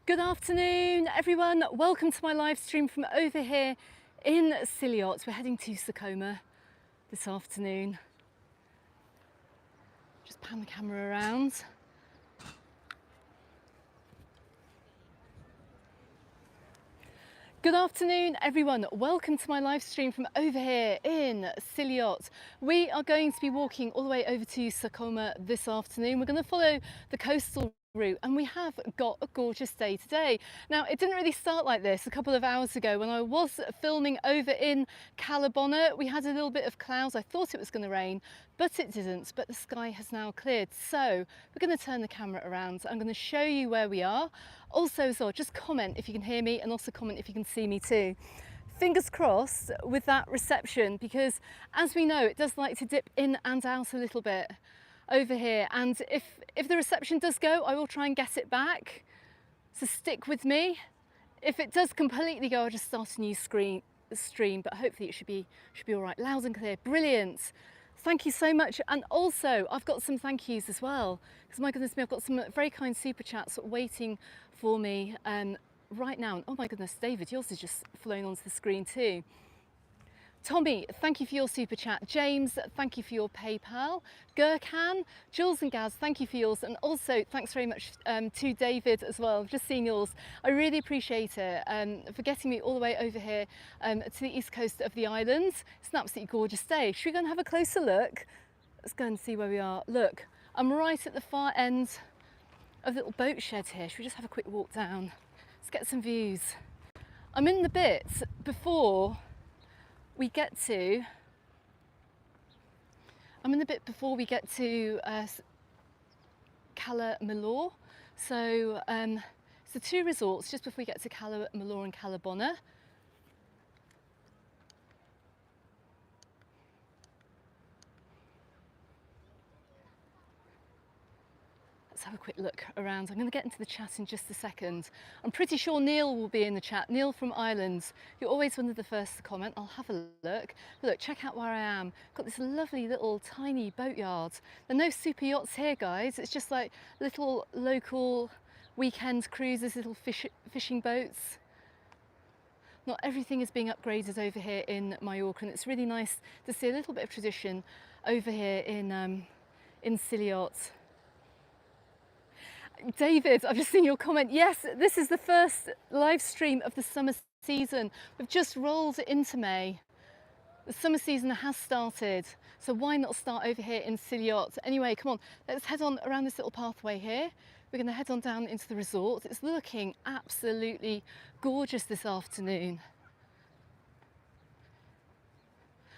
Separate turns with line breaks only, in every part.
Good afternoon, everyone. Welcome to my live stream from over here in Silot. We're heading to Sa Coma this afternoon. Just pan the camera around. Good afternoon, everyone. Welcome to my live stream from over here in Silot. We are going to be walking all the way over to Sa Coma this afternoon. We're going to follow the coastal route and we have got a gorgeous day today. Now, it didn't really start like this a couple of hours ago when I was filming over in Calabona. We had a little bit of clouds. I thought it was going to rain, but it didn't. But the sky has now cleared. So we're going to turn the camera around. I'm going to show you where we are. Also, as well, just comment if you can hear me and also comment if you can see me too. Fingers crossed with that reception, because as we know, it does like to dip in and out a little bit over here, and if the reception does go, I will try and get it back, so stick with me. If it does completely go, I'll just start a new stream, but hopefully it should be all right. Loud and clear. Brilliant. Thank you so much. And also I've got some thank yous as well, because my goodness me, I've got some very kind super chats waiting for me right now. And oh my goodness, David, yours is just flown onto the screen too. Tommy, thank you for your super chat. James, thank you for your PayPal. Gurkhan, Jules and Gaz, thank you for yours. And also thanks very much to David as well. I've just seen yours. I really appreciate it for getting me all the way over here to the east coast of the island. It's an absolutely gorgeous day. Should we go and have a closer look? Let's go and see where we are. Look, I'm right at the far end of the little boat shed here. Should we just have a quick walk down? Let's get some views. I'm in the bit before we get to Cala Malor. So it's the two resorts just before we get to Cala Malor and Calabona. Let's have a quick look around. I'm going to get into the chat in just a second. I'm pretty sure Neil will be in the chat. Neil from Ireland. You're always one of the first to comment. I'll have a look. But look, check out where I am. Got this lovely little tiny boatyard. There are no super yachts here, guys. It's just like little local weekend cruises, little fishing boats. Not everything is being upgraded over here in Mallorca, and it's really nice to see a little bit of tradition over here in Silot. David, I've just seen your comment. Yes, this is the first live stream of the summer season. We've just rolled into May. The summer season has started, so why not start over here in Silot? Anyway, come on, let's head on around this little pathway here. We're going to head on down into the resort. It's looking absolutely gorgeous this afternoon.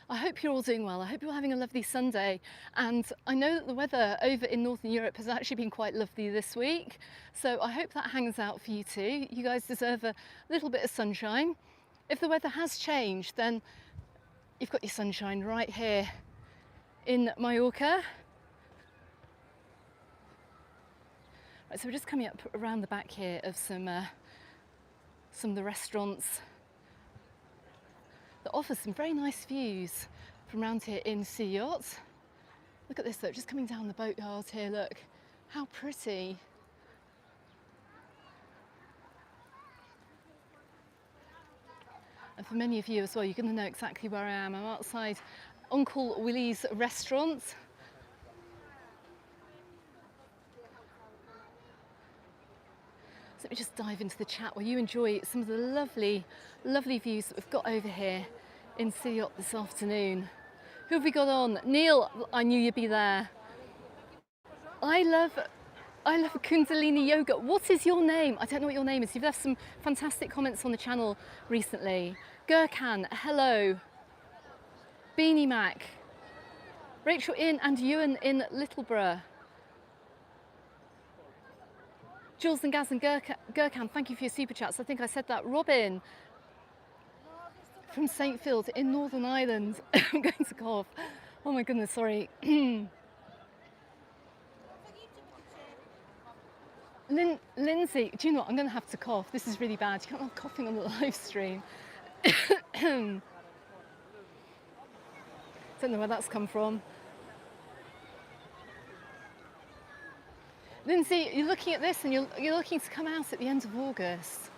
I hope you're all doing well. I hope you're having a lovely Sunday. And I know that the weather over in Northern Europe has actually been quite lovely this week. So I hope that hangs out for you too. You guys deserve a little bit of sunshine. If the weather has changed, then you've got your sunshine right here in Mallorca. Right, so we're just coming up around the back here of some of the restaurants that offers some very nice views from around here in Silot. Look at this though, just coming down the boatyard here, look, how pretty. And for many of you as well, you're going to know exactly where I am. I'm outside Uncle Willie's restaurant. So let me just dive into the chat while you enjoy some of the lovely views that we've got over here in Silot this afternoon. Who have we got on? Neil, I knew you'd be there. I love Kundalini Yoga. What is your name? I don't know what your name is. You've left some fantastic comments on the channel recently. Gurkhan, hello. Beanie Mac. Rachel in and Ewan in Littleborough. Jules and Gaz and Gurkhan, thank you for your super chats. I think I said that. Robin from St. Phil's in Northern Ireland. I'm going to cough. Oh my goodness, sorry. Lindsay, do you know what? I'm going to have to cough. This is really bad. You can't have coughing on the live stream. Don't know where that's come from. Lindsay, you're looking at this and you're looking to come out at the end of August.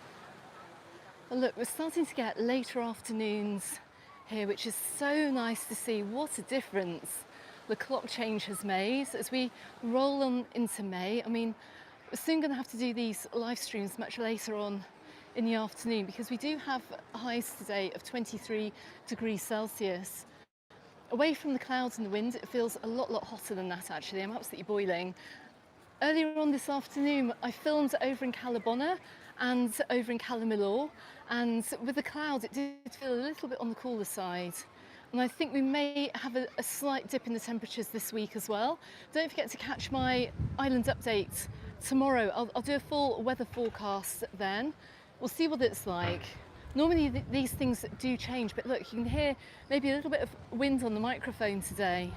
Well, look, we're starting to get later afternoons here, which is so nice to see. What a difference the clock change has made as we roll on into May. I mean, we're soon going to have to do these live streams much later on in the afternoon because we do have highs today of 23 degrees Celsius. Away from the clouds and the wind, it feels a lot hotter than that actually. I'm absolutely boiling. Earlier on this afternoon, I filmed over in Calabona and over in Calamilor, and with the clouds, it did feel a little bit on the cooler side. And I think we may have a slight dip in the temperatures this week as well. Don't forget to catch my island update tomorrow. I'll do a full weather forecast then. We'll see what it's like. Normally these things do change, but look, you can hear maybe a little bit of wind on the microphone today.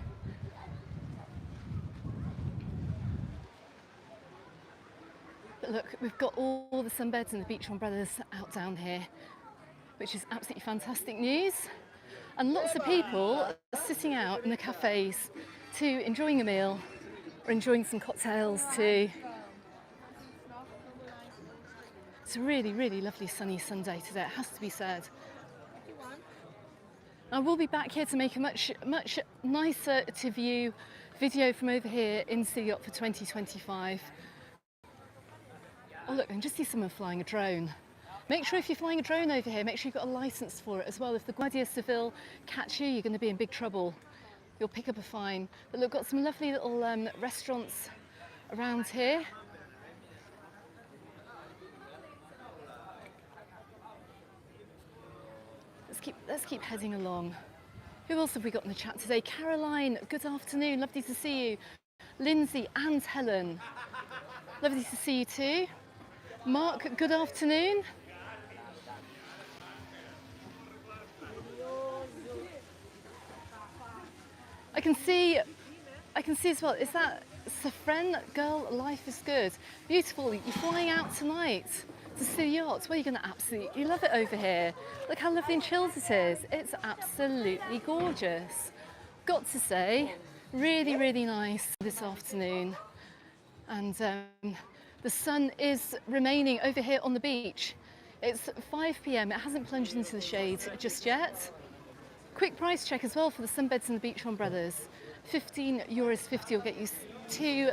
But look, we've got all the sunbeds and the beach umbrellas out down here, which is absolutely fantastic news. And lots of people sitting out in the cafes too, enjoying a meal or enjoying some cocktails too. It's a really lovely sunny Sunday today, it has to be said. I will be back here to make a much nicer to view video from over here in Silot for 2025. Oh look, I can just see someone flying a drone. Make sure if you're flying a drone over here, make sure you've got a licence for it as well. If the Guardia Civil catch you, you're going to be in big trouble. You'll pick up a fine. But look, got some lovely little restaurants around here. Let's keep heading along. Who else have we got in the chat today? Caroline, good afternoon, lovely to see you. Lindsay and Helen, lovely to see you too. Mark, good afternoon. I can see as well, is that Safren, girl, life is good. Beautiful, you're flying out tonight to Silot. Well, you're going to absolutely love it over here. Look how lovely and chilled it is. It's absolutely gorgeous. Got to say, really nice this afternoon. And the sun is remaining over here on the beach. It's 5 p.m, it hasn't plunged into the shade just yet. Quick price check as well for the sunbeds and the beach umbrellas. €15.50 will get you 2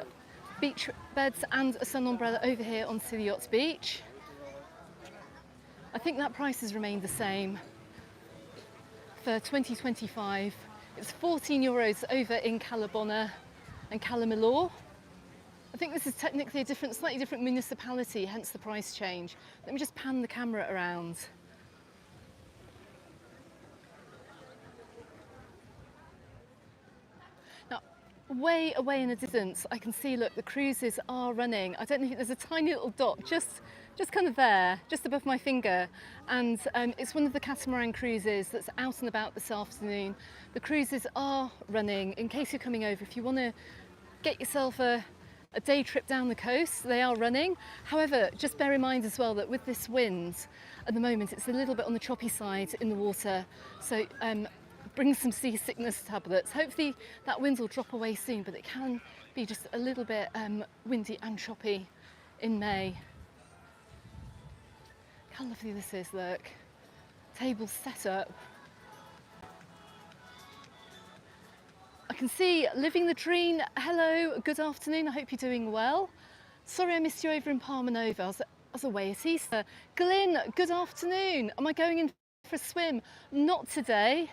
beach beds and a sun umbrella over here on Silot Beach. I think that price has remained the same for 2025. It's €14 over in Calabona and Calamilor. I think this is technically a slightly different municipality, hence the price change. Let me just pan the camera around. Now, way away in the distance, I can see, look, the cruises are running. I don't know if there's a tiny little dot just kind of there, just above my finger. And it's one of the catamaran cruises that's out and about this afternoon. The cruises are running. In case you're coming over, if you want to get yourself a day trip down the coast, they are running. However, just bear in mind as well that with this wind at the moment, it's a little bit on the choppy side in the water. So bring some seasickness tablets. Hopefully that wind will drop away soon, but it can be just a little bit windy and choppy in May. How lovely this is, look. Tables set up. I can see Living the Dream. Hello, good afternoon. I hope you're doing well. Sorry I missed you over in Palma Nova. I was away at Easter. Glyn, good afternoon. Am I going in for a swim? Not today.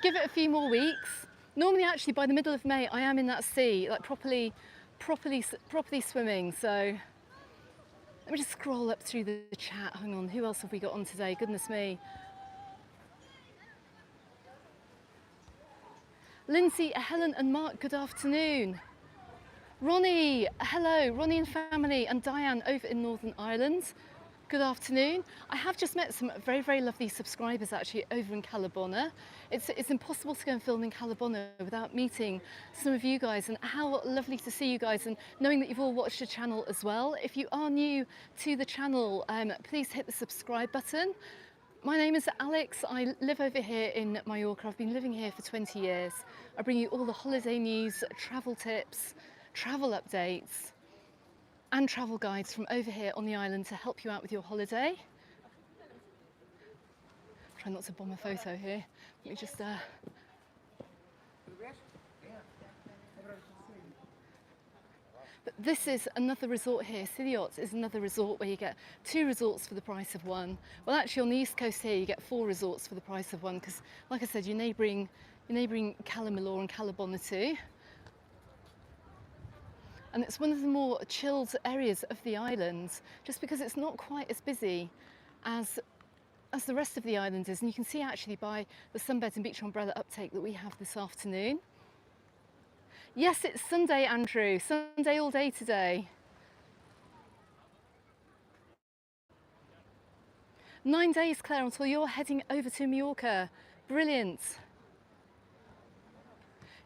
Give it a few more weeks. Normally, actually, by the middle of May, I am in that sea, like properly swimming. So let me just scroll up through the chat. Hang on, who else have we got on today? Goodness me. Lindsay, Helen and Mark, good afternoon. Ronnie, hello, Ronnie and family, and Diane over in Northern Ireland. Good afternoon. I have just met some very lovely subscribers actually over in Calabona. It's impossible to go and film in Calabona without meeting some of you guys, and how lovely to see you guys and knowing that you've all watched the channel as well. If you are new to the channel, please hit the subscribe button. My name is Alex. I live over here in Mallorca. I've been living here for 20 years. I bring you all the holiday news, travel tips, travel updates. and travel guides from over here on the island to help you out with your holiday. Try not to bomb a photo here. Let me just But this is another resort here. Silot is another resort where you get 2 resorts for the price of 1. Well, actually on the east coast here you get 4 resorts for the price of 1 because, like I said, you're neighbouring Cala Millor and Cala Bona too. And it's one of the more chilled areas of the island, just because it's not quite as busy as the rest of the island is. And you can see actually by the sunbeds and beach umbrella uptake that we have this afternoon. Yes, it's Sunday, Andrew. Sunday all day today. 9 days, Claire, until you're heading over to Mallorca. Brilliant.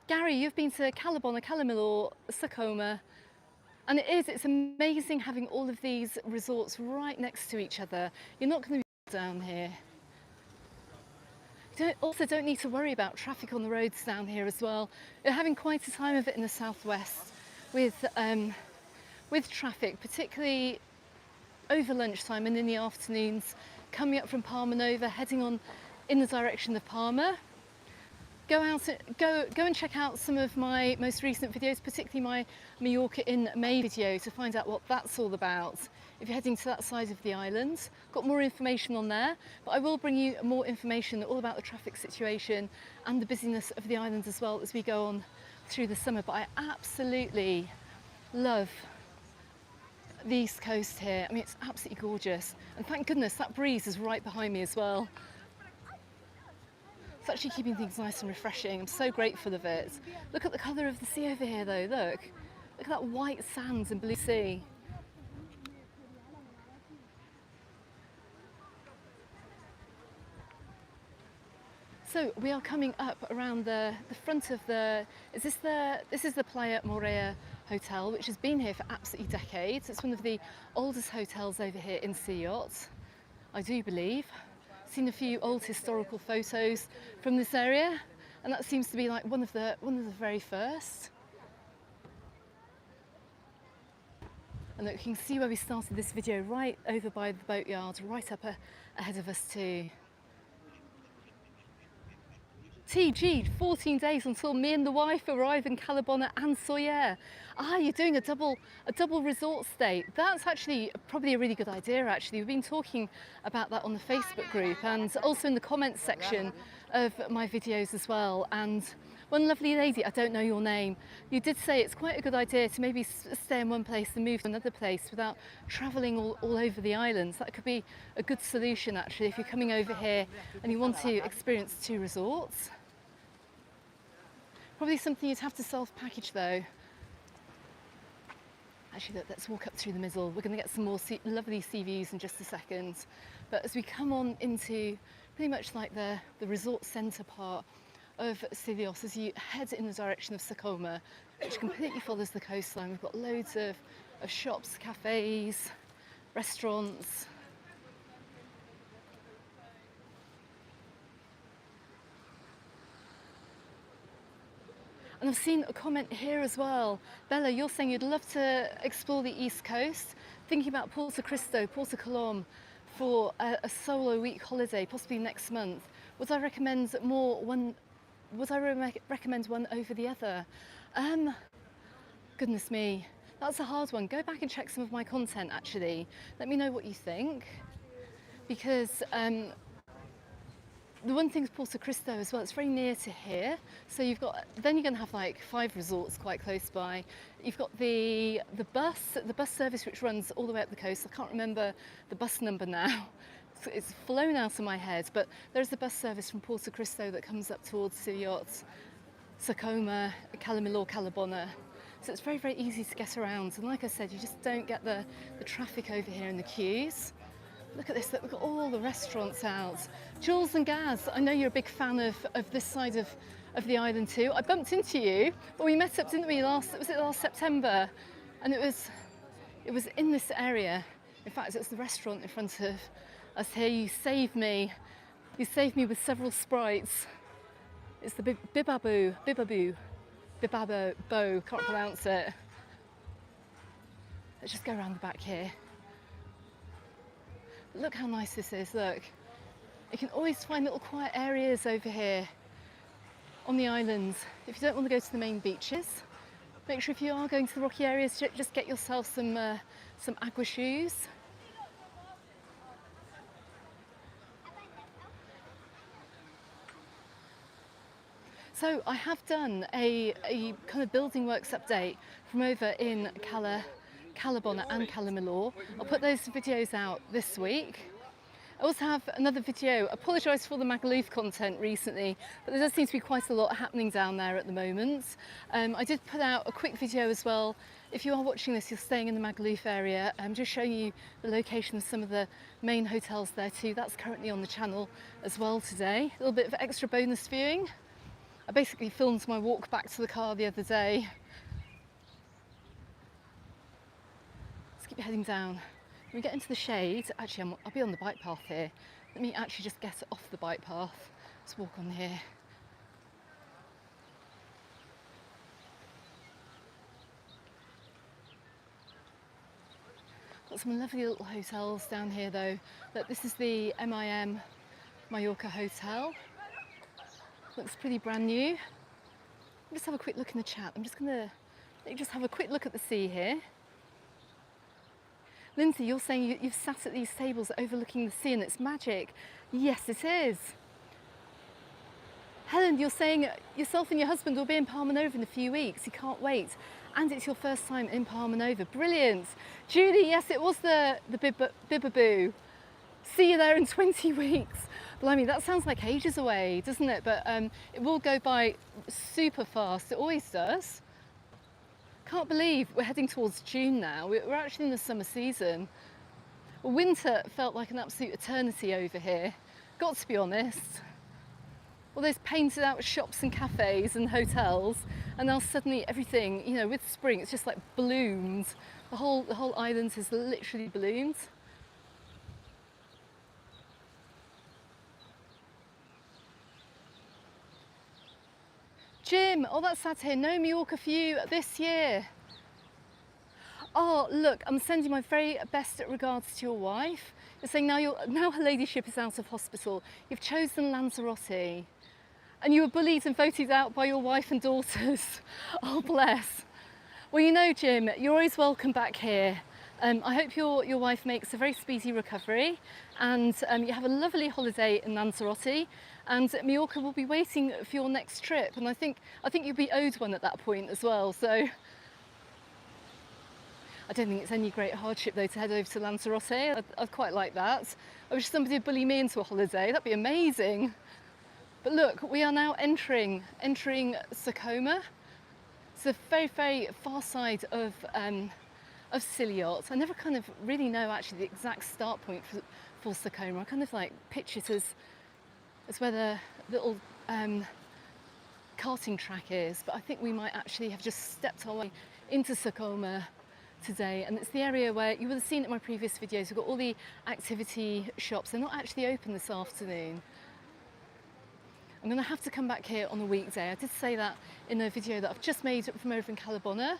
Gary, you've been to Cala Bona, Cala Millor, Sa Coma, and it's amazing having all of these resorts right next to each other. You're not going to be down here. You also don't need to worry about traffic on the roads down here as well. You're having quite a time of it in the southwest with traffic, particularly over lunchtime and in the afternoons, coming up from Palma Nova, heading on in the direction of Palma. Go and check out some of my most recent videos, particularly my Mallorca in May video, to find out what that's all about. If you're heading to that side of the island, got more information on there, but I will bring you more information all about the traffic situation and the busyness of the island as well as we go on through the summer. But I absolutely love the east coast here. I mean, it's absolutely gorgeous, and thank goodness that breeze is right behind me as well. It's actually keeping things nice and refreshing. I'm so grateful of it. Look at the colour of the sea over here though, look. Look at that white sands and blue sea. So we are coming up around the front of this is the Playa Morea Hotel, which has been here for absolutely decades. It's one of the oldest hotels over here in Silot, I do believe. Seen a few old historical photos from this area, and that seems to be like one of the very first. And look, you can see where we started this video, right over by the boatyard, right up ahead of us too. TG, 14 days until me and the wife arrive in Cala Bona and Sawyer. Ah, you're doing a double resort stay. That's actually probably a really good idea, actually. We've been talking about that on the Facebook group and also in the comments section of my videos as well. And one lovely lady, I don't know your name, you did say it's quite a good idea to maybe stay in one place and move to another place without travelling all over the islands. That could be a good solution, actually, if you're coming over here and you want to experience 2 resorts. Probably something you'd have to self-package though. Actually, look, let's walk up through the middle. We're going to get some more lovely sea views in just a second. But as we come on into pretty much like the resort centre part of Silot, as you head in the direction of Sa Coma, which completely follows the coastline, we've got loads of shops, cafes, restaurants. And I've seen a comment here as well. Bella, you're saying you'd love to explore the East Coast, thinking about Porto Cristo, Porto Colom for a solo week holiday, possibly next month. Would I recommend one over the other? Goodness me, that's a hard one. Go back and check some of my content actually. Let me know what you think, because the one thing is Porto Cristo as well, it's very near to here. So then you're going to have like 5 resorts quite close by. You've got the bus service which runs all the way up the coast. I can't remember the bus number now. It's flown out of my head, but there's a bus service from Porto Cristo that comes up towards S'Illot, Sa Coma, Cala Millor, Cala Bona. So it's very, very easy to get around. And like I said, you just don't get the traffic over here in the queues. Look at this, look, we've got all the restaurants out. Jules and Gaz, I know you're a big fan of this side of the island too. I bumped into you, but we met up, didn't we, last September? And it was in this area. In fact, it's the restaurant in front of us here. You saved me with several sprites. It's the Bibabo, can't pronounce it. Let's just go around the back here. Look how nice this is, look. You can always find little quiet areas over here on the islands. If you don't want to go to the main beaches, make sure if you are going to the rocky areas, just get yourself some agua shoes. So I have done a kind of building works update from over in Calabona and Calamilor. I'll put those videos out this week. I also have another video. I apologise for the Magaluf content recently, but there does seem to be quite a lot happening down there at the moment. I did put out a quick video as well. If you are watching this, you're staying in the Magaluf area, I'm just showing you the location of some of the main hotels there too. That's currently on the channel as well today. A little bit of extra bonus viewing. I basically filmed my walk back to the car the other day. Let's keep heading down. When we get into the shade, actually I'll be on the bike path here. Let me actually just get off the bike path. Let's walk on here. Got some lovely little hotels down here though. Look, this is the MIM Mallorca Hotel. Looks pretty brand new. Just have a quick look in the chat. I'm just gonna just have a quick look at the sea here. Lindsay, you're saying you've sat at these tables overlooking the sea and it's magic. Yes, it is. Helen, you're saying yourself and your husband will be in Palma Nova in a few weeks. You can't wait. And it's your first time in Palma Nova. Brilliant. Judy, yes, it was the Bibaboo. See you there in 20 weeks. Blimey, that sounds like ages away, doesn't it? But it will go by super fast. It always does. Can't believe we're heading towards June now. We're actually in the summer season. Winter felt like an absolute eternity over here. Got to be honest. All those painted out shops and cafes and hotels, and now suddenly everything, you know, with spring, it's just like bloomed. The whole island is literally bloomed. Jim, oh that's sad to hear. No Mallorca for you this year. Oh look, I'm sending my very best regards to your wife. You're saying now her ladyship is out of hospital. You've chosen Lanzarote. And you were bullied and voted out by your wife and daughters. Oh bless. Well, you know, Jim, you're always welcome back here. I hope your wife makes a very speedy recovery and you have a lovely holiday in Lanzarote, and Mallorca will be waiting for your next trip, and I think you'll be owed one at that point as well. So I don't think it's any great hardship though to head over to Lanzarote. I'd quite like that. I wish somebody would bully me into a holiday. That'd be amazing. But look, we are now entering Sa Coma. It's the very, very far side of Silot. I never kind of really know actually the exact start point for Sa Coma. I kind of like picture it as where the little karting track is, but I think we might actually have just stepped our way into Sa Coma today, and it's the area where you would have seen it in my previous videos. We've got all the activity shops. They're not actually open this afternoon. I'm going to have to come back here on a weekday. I did say that in a video that I've just made from over in Calabona.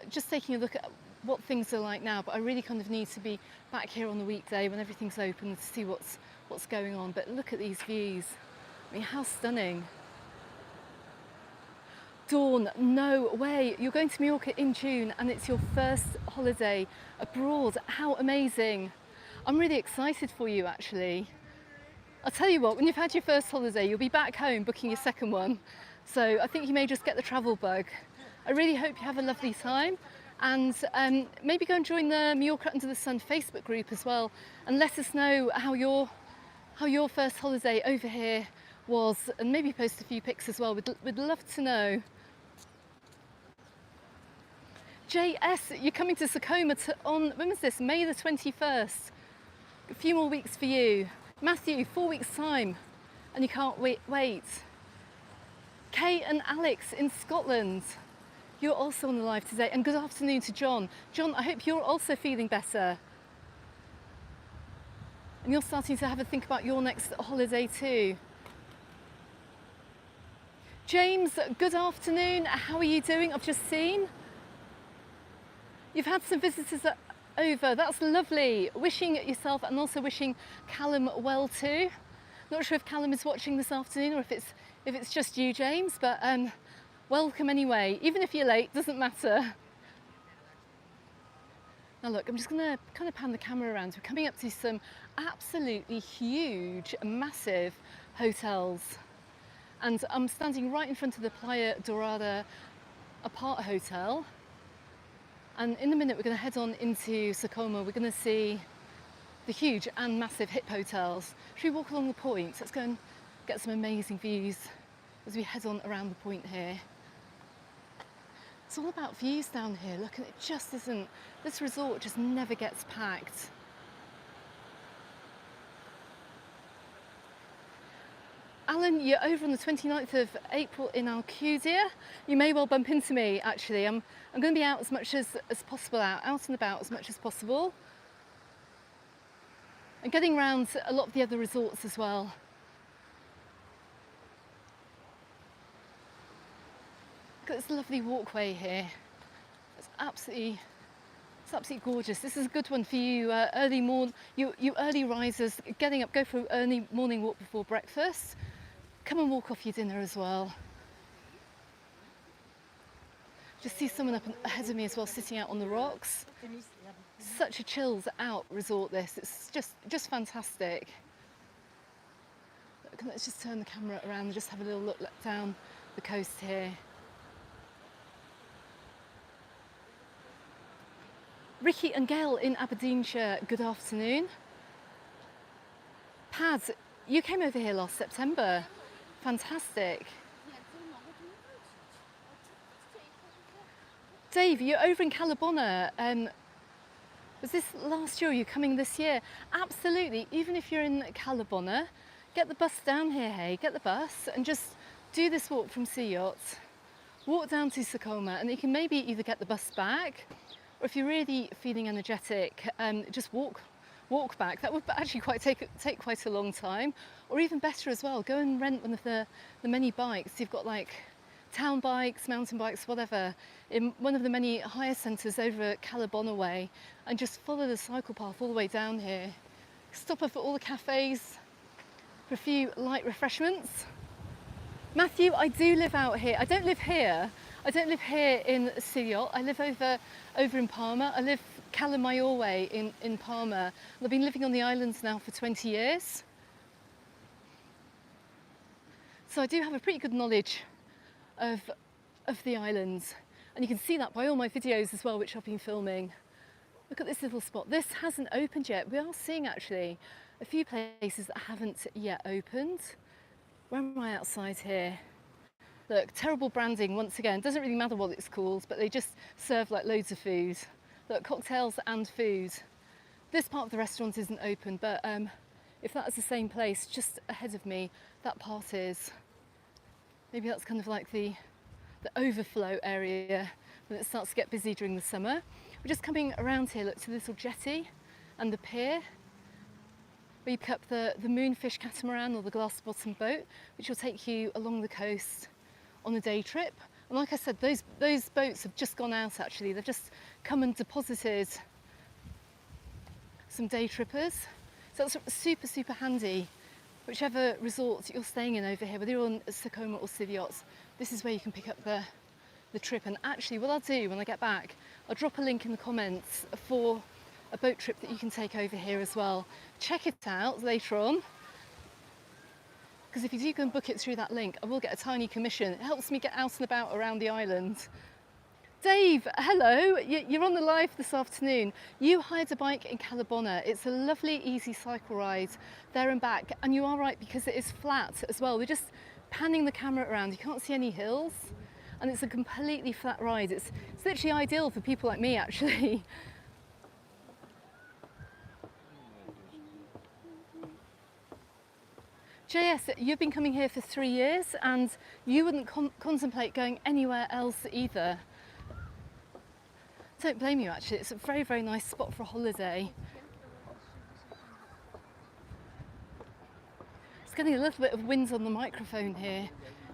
Just taking a look at what things are like now, but I really kind of need to be back here on the weekday when everything's open to see what's going on. But look at these views. I mean, how stunning. Dawn, no way. You're going to Mallorca in June and it's your first holiday abroad. How amazing. I'm really excited for you actually. I'll tell you what, when you've had your first holiday, you'll be back home booking your second one. So I think you may just get the travel bug. I really hope you have a lovely time, and maybe go and join the Mallorca Under the Sun Facebook group as well, and let us know how your first holiday over here was, and maybe post a few pics as well. We'd love to know. JS, you're coming to Sa Coma on, when was this? May the 21st. A few more weeks for you. Matthew, 4 weeks time, and you can't wait. Kay and Alex in Scotland, you're also on the live today, and good afternoon to John. John, I hope you're also feeling better. And you're starting to have a think about your next holiday too. James, good afternoon, how are you doing? I've just seen. You've had some visitors over, that's lovely. Wishing yourself and also wishing Callum well too. Not sure if Callum is watching this afternoon or if it's just you, James, but welcome anyway. Even if you're late, doesn't matter. Now look, I'm just gonna kind of pan the camera around. We're coming up to some absolutely huge, massive hotels. And I'm standing right in front of the Playa Dorada apart hotel. And in a minute, we're gonna head on into Sa Coma. We're gonna see the huge and massive hip hotels. Should we walk along the point? Let's go and get some amazing views as we head on around the point here. It's all about views down here. Look, and it just isn't, this resort just never gets packed. Alan, you're over on the 29th of April in Alcudia. You may well bump into me, actually. I'm going to be out as much as possible, out and about as much as possible. And getting around a lot of the other resorts as well. Look at this lovely walkway here. It's absolutely gorgeous. This is a good one for you you early risers, getting up, go for an early morning walk before breakfast. Come and walk off your dinner as well. Just see someone up ahead of me as well, sitting out on the rocks. Such a chilled out resort this. It's just fantastic. Look, let's just turn the camera around and just have a little look down the coast here. Ricky and Gail in Aberdeenshire, good afternoon. Pad, you came over here last September. Fantastic. Dave, you're over in Calabona. Was this last year or are you coming this year? Absolutely, even if you're in Calabona, get the bus down here, hey, get the bus and just do this walk from Silot. Walk down to Sa Coma and you can maybe either get the bus back or if you're really feeling energetic, just walk back. That would actually take quite a long time. Or even better as well, go and rent one of the many bikes. You've got like town bikes, mountain bikes, whatever, in one of the many hire centres over at Calabona Way and just follow the cycle path all the way down here. Stop off at all the cafes for a few light refreshments. Matthew, I do live out here. I don't live here. I don't live here in Silot. I live over in Palma. I live Calamayor way in Palma. And I've been living on the islands now for 20 years. So I do have a pretty good knowledge of the islands. And you can see that by all my videos as well, which I've been filming. Look at this little spot. This hasn't opened yet. We are seeing actually a few places that haven't yet opened. Where am I outside here? Look, terrible branding once again. Doesn't really matter what it's called, but they just serve like loads of food. Look, cocktails and food. This part of the restaurant isn't open, but if that's the same place just ahead of me, that part is. Maybe that's kind of like the overflow area when it starts to get busy during the summer. We're just coming around here, look, to the little jetty and the pier, where you pick up the moonfish catamaran or the glass bottom boat, which will take you along the coast on a day trip. And like I said, those boats have just gone out actually. They've just come and deposited some day trippers. So that's super, super handy. Whichever resort you're staying in over here, whether you're on Sa Coma or Silot, this is where you can pick up the trip. And actually what I'll do when I get back, I'll drop a link in the comments for a boat trip that you can take over here as well. Check it out later on. Because if you do go and book it through that link, I will get a tiny commission. It helps me get out and about around the island. Dave, hello. You're on the live this afternoon. You hired a bike in Calabona. It's a lovely, easy cycle ride there and back. And you are right, because it is flat as well. We're just panning the camera around. You can't see any hills. And it's a completely flat ride. It's literally ideal for people like me, actually. JS, you've been coming here for 3 years and you wouldn't contemplate going anywhere else either. Don't blame you actually, it's a very, very nice spot for a holiday. It's getting a little bit of wind on the microphone here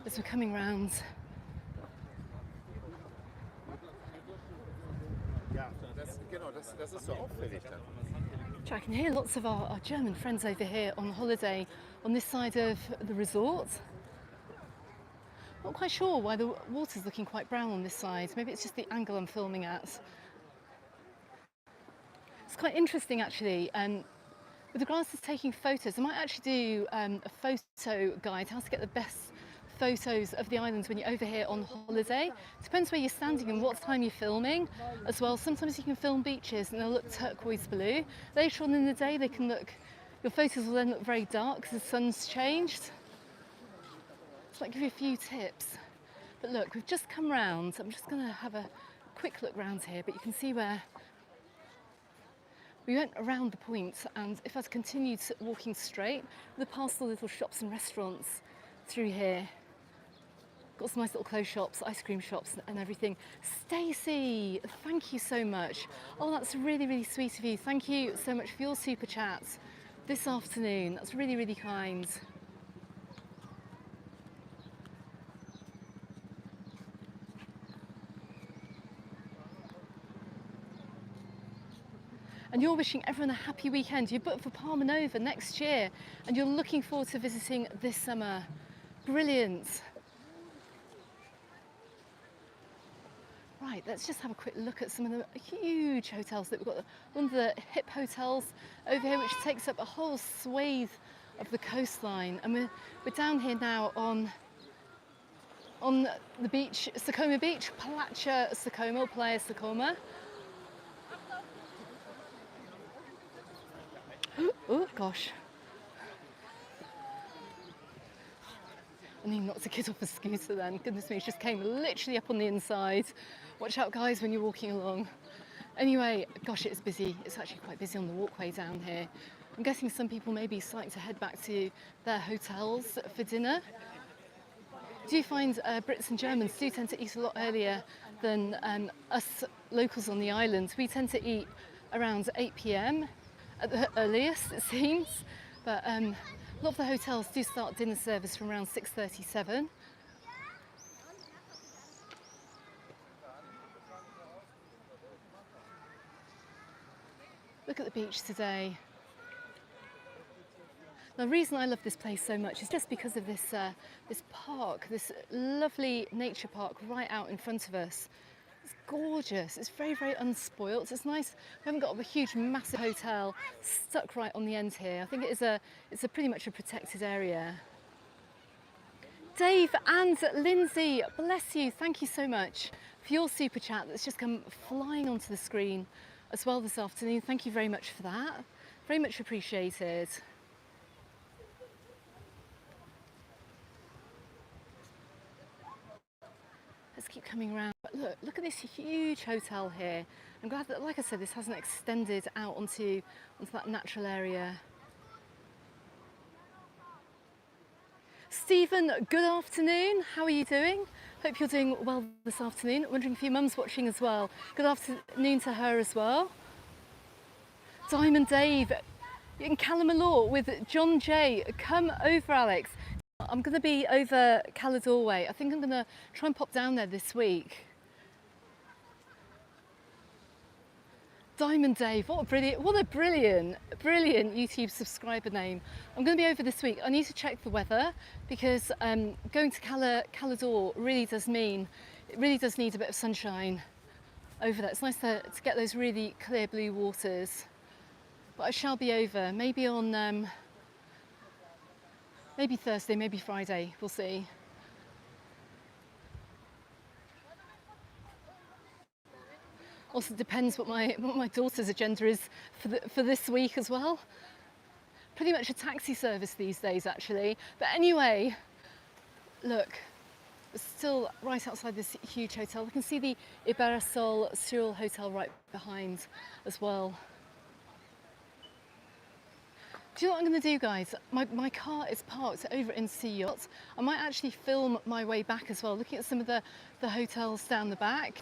as we're coming round.
genau, das ist so auffällig dann.
I can hear lots of our German friends over here on holiday on this side of the resort. Not quite sure why the water's looking quite brown on this side. Maybe it's just the angle I'm filming at. It's quite interesting actually. With regards to taking photos, I might actually do a photo guide, how to get the best photos of the islands when you're over here on holiday. Depends where you're standing and what time you're filming as well. Sometimes you can film beaches and they'll look turquoise blue. Later on in the day they can look, your photos will then look very dark because the sun's changed. So I'll give you a few tips. But look, we've just come round. I'm just going to have a quick look round here, but you can see where we went around the point, and if I'd continued walking straight, we'd have passed the little shops and restaurants through here. Got some nice little clothes shops, ice cream shops and everything. Stacey, thank you so much. Oh, that's really, really sweet of you. Thank you so much for your super chat this afternoon. That's really, really kind. And you're wishing everyone a happy weekend. You're booked for Palma Nova next year and you're looking forward to visiting this summer. Brilliant. Right, let's just have a quick look at some of the huge hotels that we've got. One of the hip hotels over here, which takes up a whole swathe of the coastline. And we're down here now on the beach, Sa Coma Beach, Playa Sa Coma. Oh gosh. I need not to get off the scooter then. Goodness me, it just came literally up on the inside. Watch out guys when you're walking along. Anyway, gosh, it's busy. It's actually quite busy on the walkway down here. I'm guessing some people may be starting to head back to their hotels for dinner. Do you find Brits and Germans do tend to eat a lot earlier than us locals on the island? We tend to eat around 8 p.m. at the earliest, it seems. But a lot of the hotels do start dinner service from around 6:37. Look at the beach today. Now, the reason I love this place so much is just because of this park, this lovely nature park right out in front of us. It's gorgeous. It's very, very unspoilt. It's nice. We haven't got a huge, massive hotel stuck right on the end here. I think it's a pretty much a protected area. Dave and Lindsay, bless you. Thank you so much for your super chat that's just come flying onto the screen as well this afternoon. Thank you very much for that. Very much appreciated. Let's keep coming around. But look at this huge hotel here. I'm glad that, like I said, this hasn't extended out onto that natural area. Stephen, good afternoon. How are you doing? Hope you're doing well this afternoon. Wondering if your mum's watching as well. Good afternoon to her as well. Diamond Dave in Calamalor with John J. Come over, Alex. I'm going to be over Calador way. I think I'm going to try and pop down there this week. Diamond Dave, what a brilliant YouTube subscriber name. I'm going to be over this week. I need to check the weather because going to Calador really does need a bit of sunshine over there. It's nice to get those really clear blue waters. But I shall be over, maybe on maybe Thursday, maybe Friday, we'll see. Also depends what my daughter's agenda is for this week as well. Pretty much a taxi service these days actually. But anyway, look, we're still right outside this huge hotel. We can see the Iberosol Surreal Hotel right behind as well. Do you know what I'm going to do, guys? My car is parked over in Silot. I might actually film my way back as well, looking at some of the hotels down the back,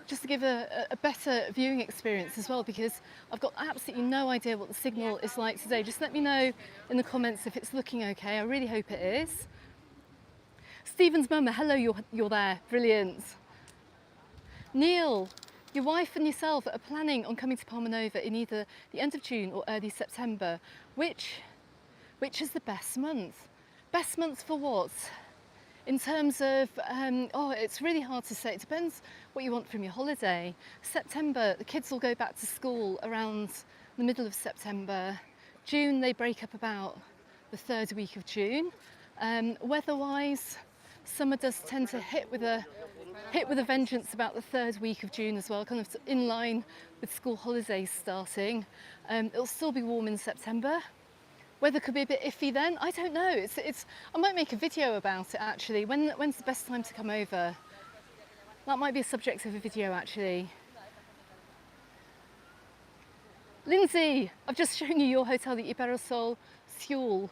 just to give a better viewing experience as well, because I've got absolutely no idea what the signal is like today. Just let me know in the comments if it's looking okay. I really hope it is. Stephen's mum, hello, you're there. Brilliant. Neil, your wife and yourself are planning on coming to Palma Nova in either the end of June or early September, which is the best month? Best month for what? In terms of, it's really hard to say. It depends what you want from your holiday. September, the kids will go back to school around the middle of September. June, they break up about the third week of June. Weather-wise, summer does tend to hit with a vengeance about the third week of June as well, kind of in line with school holidays starting. It'll still be warm in September. Weather could be a bit iffy then. I don't know. I might make a video about it actually. When's the best time to come over? That might be a subject of a video actually. Lindsay, I've just shown you your hotel, the Iberosol S'Illot,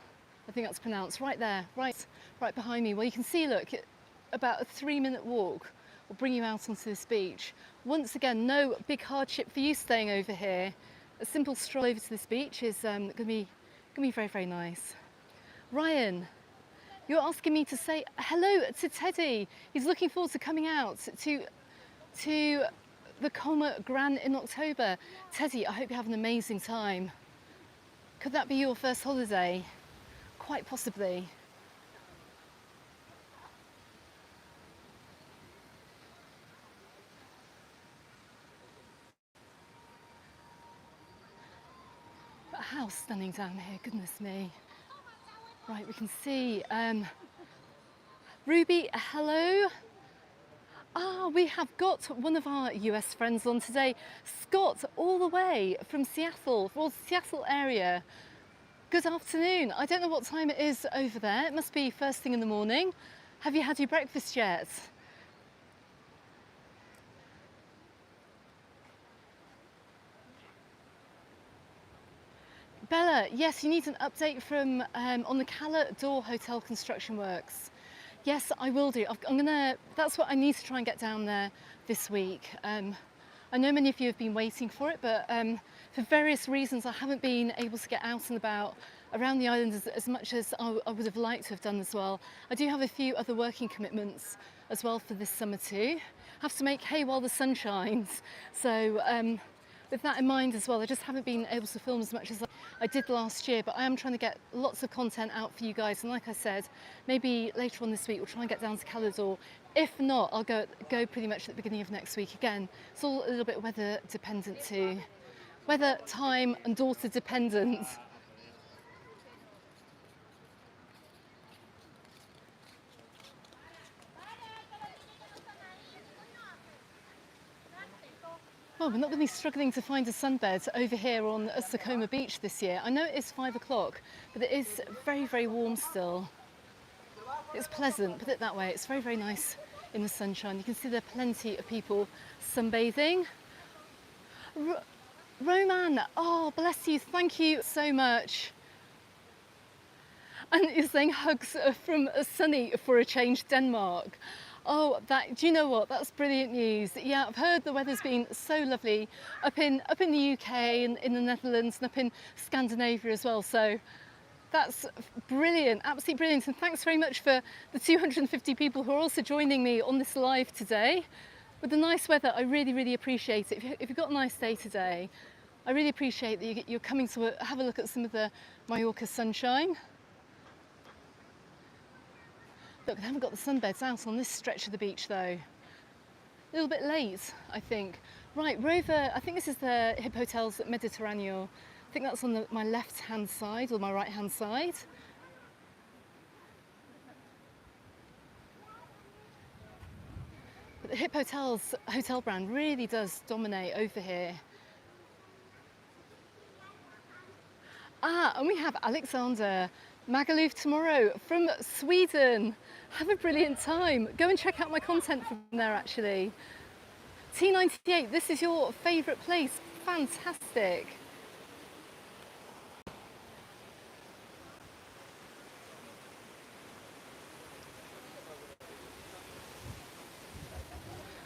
I think that's pronounced, right there, right behind me. Well, you can see, look, about a 3-minute walk will bring you out onto this beach. Once again, no big hardship for you staying over here. A simple stroll over to this beach is going to be very, very nice. Ryan, you're asking me to say hello to Teddy. He's looking forward to coming out to the Coma Gran in October. Teddy, I hope you have an amazing time. Could that be your first holiday? Quite possibly. But how stunning down here, goodness me. Right, we can see Ruby, hello. We have got one of our US friends on today, Scott, all the way from Seattle, or Seattle area. Good afternoon. I don't know what time it is over there. It must be first thing in the morning. Have you had your breakfast yet? Bella, yes, you need an update from on the Cala Door Hotel construction works. Yes, I will do. That's what I need to try and get down there this week. I know many of you have been waiting for it, but for various reasons I haven't been able to get out and about around the island as much as I would have liked to have done as well. I do have a few other working commitments as well for this summer too. Have to make hay while the sun shines. So with that in mind as well, I just haven't been able to film as much as I did last year, but I am trying to get lots of content out for you guys. And like I said, maybe later on this week we'll try and get down to Cala Door. If not, I'll go pretty much at the beginning of next week again. It's all a little bit weather dependent too. Weather, time and daughter dependent. Oh, we're not going to be struggling to find a sunbed over here on Sa Coma beach this year. I know it is 5 o'clock, but it is very, very warm still. It's pleasant, put it that way. It's very, very nice in the sunshine. You can see there are plenty of people sunbathing. Roman, oh, bless you. Thank you so much. And you're saying hugs from sunny, for a change, Denmark. Oh, do you know what? That's brilliant news. Yeah, I've heard the weather's been so lovely up in the UK and in the Netherlands and up in Scandinavia as well. So that's brilliant, absolutely brilliant. And thanks very much for the 250 people who are also joining me on this live today. With the nice weather, I really, really appreciate it. If you've got a nice day today, I really appreciate that you're coming to have a look at some of the Mallorca sunshine. Look, they haven't got the sunbeds out on this stretch of the beach though. A little bit late, I think. Right, Rover, I think this is the Hip Hotels Mediterraneo. I think that's on my left-hand side or my right-hand side. But the Hip Hotels hotel brand really does dominate over here. And we have Alexander Magaluf tomorrow from Sweden. Have a brilliant time. Go and check out my content from there actually. T98, this is your favourite place. Fantastic.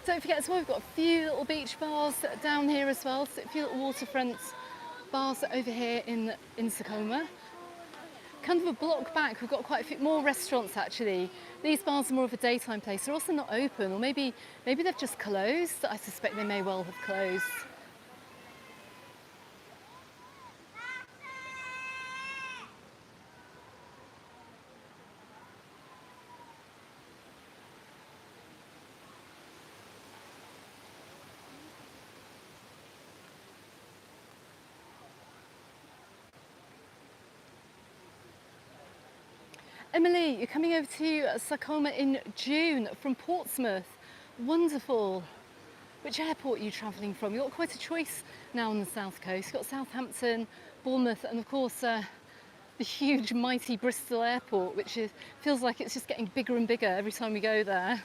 Don't forget as well, we've got a few little beach bars down here as well. So a few little waterfront bars over here in Sa Coma. kind of a block back, we've got quite a few more restaurants actually. These bars are more of a daytime place. They're also not open, or maybe they've just closed. I suspect they may well have closed. Emily, you're coming over to Sa Coma in June from Portsmouth. Wonderful. Which airport are you travelling from? You've got quite a choice now on the south coast. You've got Southampton, Bournemouth, and of course the huge, mighty Bristol airport, which feels like it's just getting bigger and bigger every time we go there.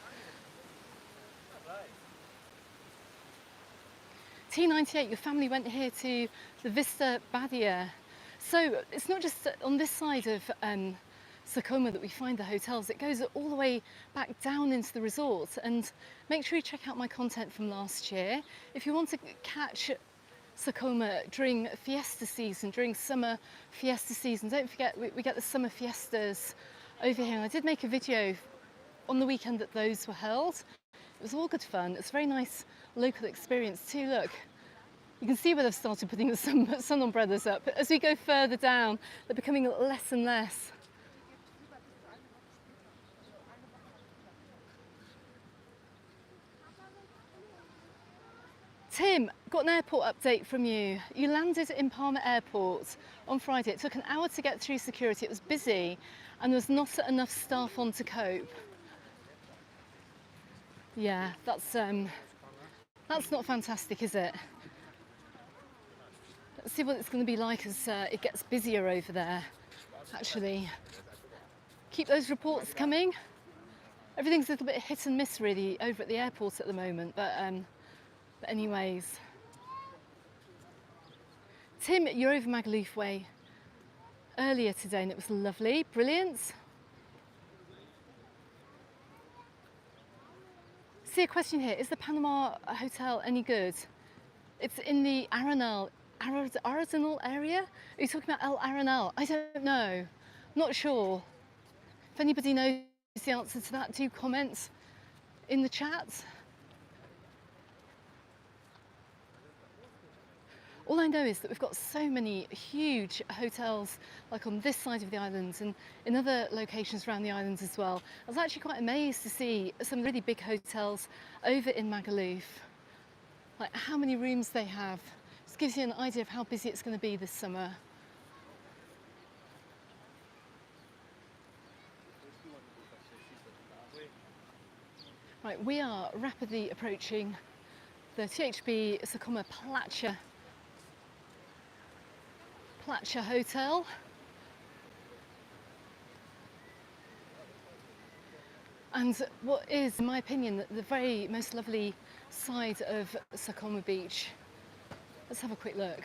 T98, your family went here to the Vista Badia. So it's not just on this side of Sa Coma that we find the hotels. It goes all the way back down into the resort, and make sure you check out my content from last year. If you want to catch Sa Coma during fiesta season, during summer fiesta season, don't forget we get the summer fiestas over here. And I did make a video on the weekend that those were held. It was all good fun. It's a very nice local experience too. Look, you can see where they've started putting the sun umbrellas up. But as we go further down, they're becoming less and less. Tim, got an airport update from you. You landed in Palma Airport on Friday. It took an hour to get through security. It was busy and there was not enough staff on to cope. Yeah, that's not fantastic, is it? Let's see what it's going to be like as it gets busier over there, actually. Keep those reports coming. Everything's a little bit hit and miss really over at the airport at the moment, but anyways. Tim, you're over Magaluf Way earlier today and it was lovely, brilliant. See a question here, is the Panama Hotel any good? It's in the Arenal area? Are you talking about El Arenal? I don't know, not sure. If anybody knows the answer to that, do comment in the chat. All I know is that we've got so many huge hotels, like on this side of the islands and in other locations around the islands as well. I was actually quite amazed to see some really big hotels over in Magaluf, like how many rooms they have. Just gives you an idea of how busy it's going to be this summer. Right, we are rapidly approaching the THB Sa Coma Platja Hotel. And what is, in my opinion, the very most lovely side of Sa Coma Beach. Let's have a quick look.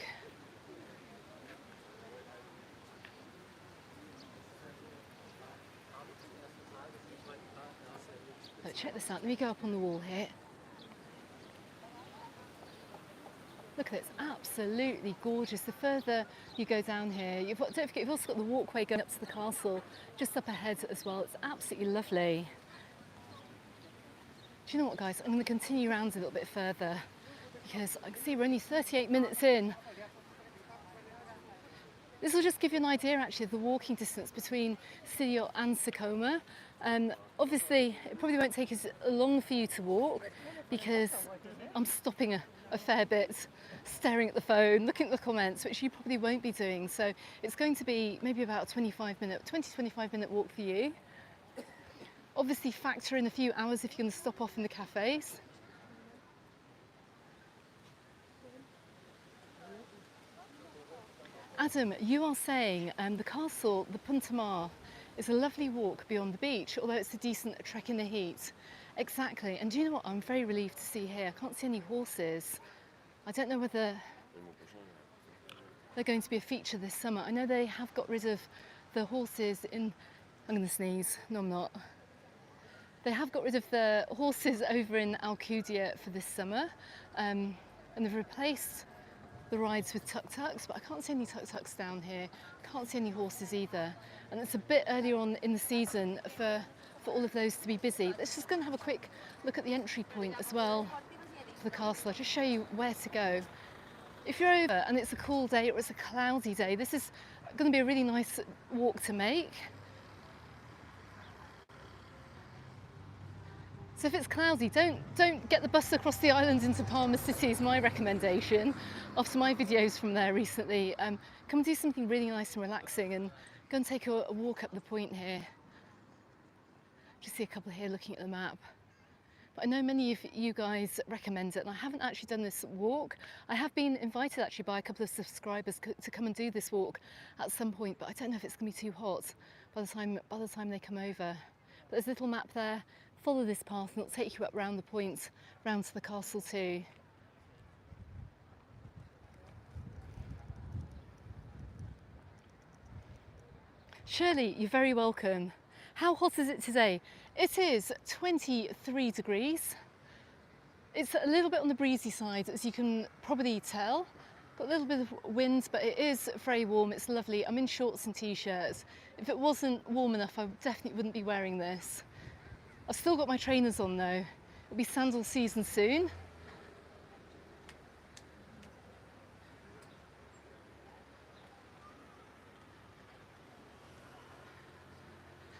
But check this out, let me go up on the wall here. Look at it, it's absolutely gorgeous. The further you go down here, don't forget you've also got the walkway going up to the castle just up ahead as well. It's absolutely lovely. Do you know what, guys? I'm going to continue around a little bit further because I can see we're only 38 minutes in. This will just give you an idea actually of the walking distance between Silot and Sa Coma. Obviously, it probably won't take as long for you to walk because I'm stopping a fair bit, staring at the phone, looking at the comments, which you probably won't be doing. So it's going to be maybe about a 25 minute walk for you. Obviously factor in a few hours if you're going to stop off in the cafes. Adam, you are saying the castle, the Punta Mar, is a lovely walk beyond the beach, although it's a decent trek in the heat. Exactly, and do you know what I'm very relieved to see here? I can't see any horses. I don't know whether they're going to be a feature this summer. I know they have got rid of the horses in, I'm going to sneeze, no I'm not. They have got rid of the horses over in Alcudia for this summer, and they've replaced the rides with tuk-tuks, but I can't see any tuk-tuks down here. Can't see any horses either. And it's a bit earlier on in the season for all of those to be busy. Let's just go and have a quick look at the entry point as well for the castle. I'll just show you where to go. If you're over and it's a cool day or it's a cloudy day, this is going to be a really nice walk to make. So if it's cloudy, don't get the bus across the island into Palmer City is my recommendation. After my videos from there recently, come and do something really nice and relaxing and go and take a walk up the point here. Just see a couple here looking at the map. But I know many of you guys recommend it, and I haven't actually done this walk. I have been invited actually by a couple of subscribers to come and do this walk at some point, but I don't know if it's going to be too hot by the time they come over. But there's a little map there. Follow this path and it'll take you up round the point, round to the castle too. Shirley, you're very welcome. How hot is it today? It is 23 degrees. It's a little bit on the breezy side, as you can probably tell. Got a little bit of wind, but it is very warm. It's lovely. I'm in shorts and t-shirts. If it wasn't warm enough, I definitely wouldn't be wearing this. I've still got my trainers on though. It'll be sandal season soon.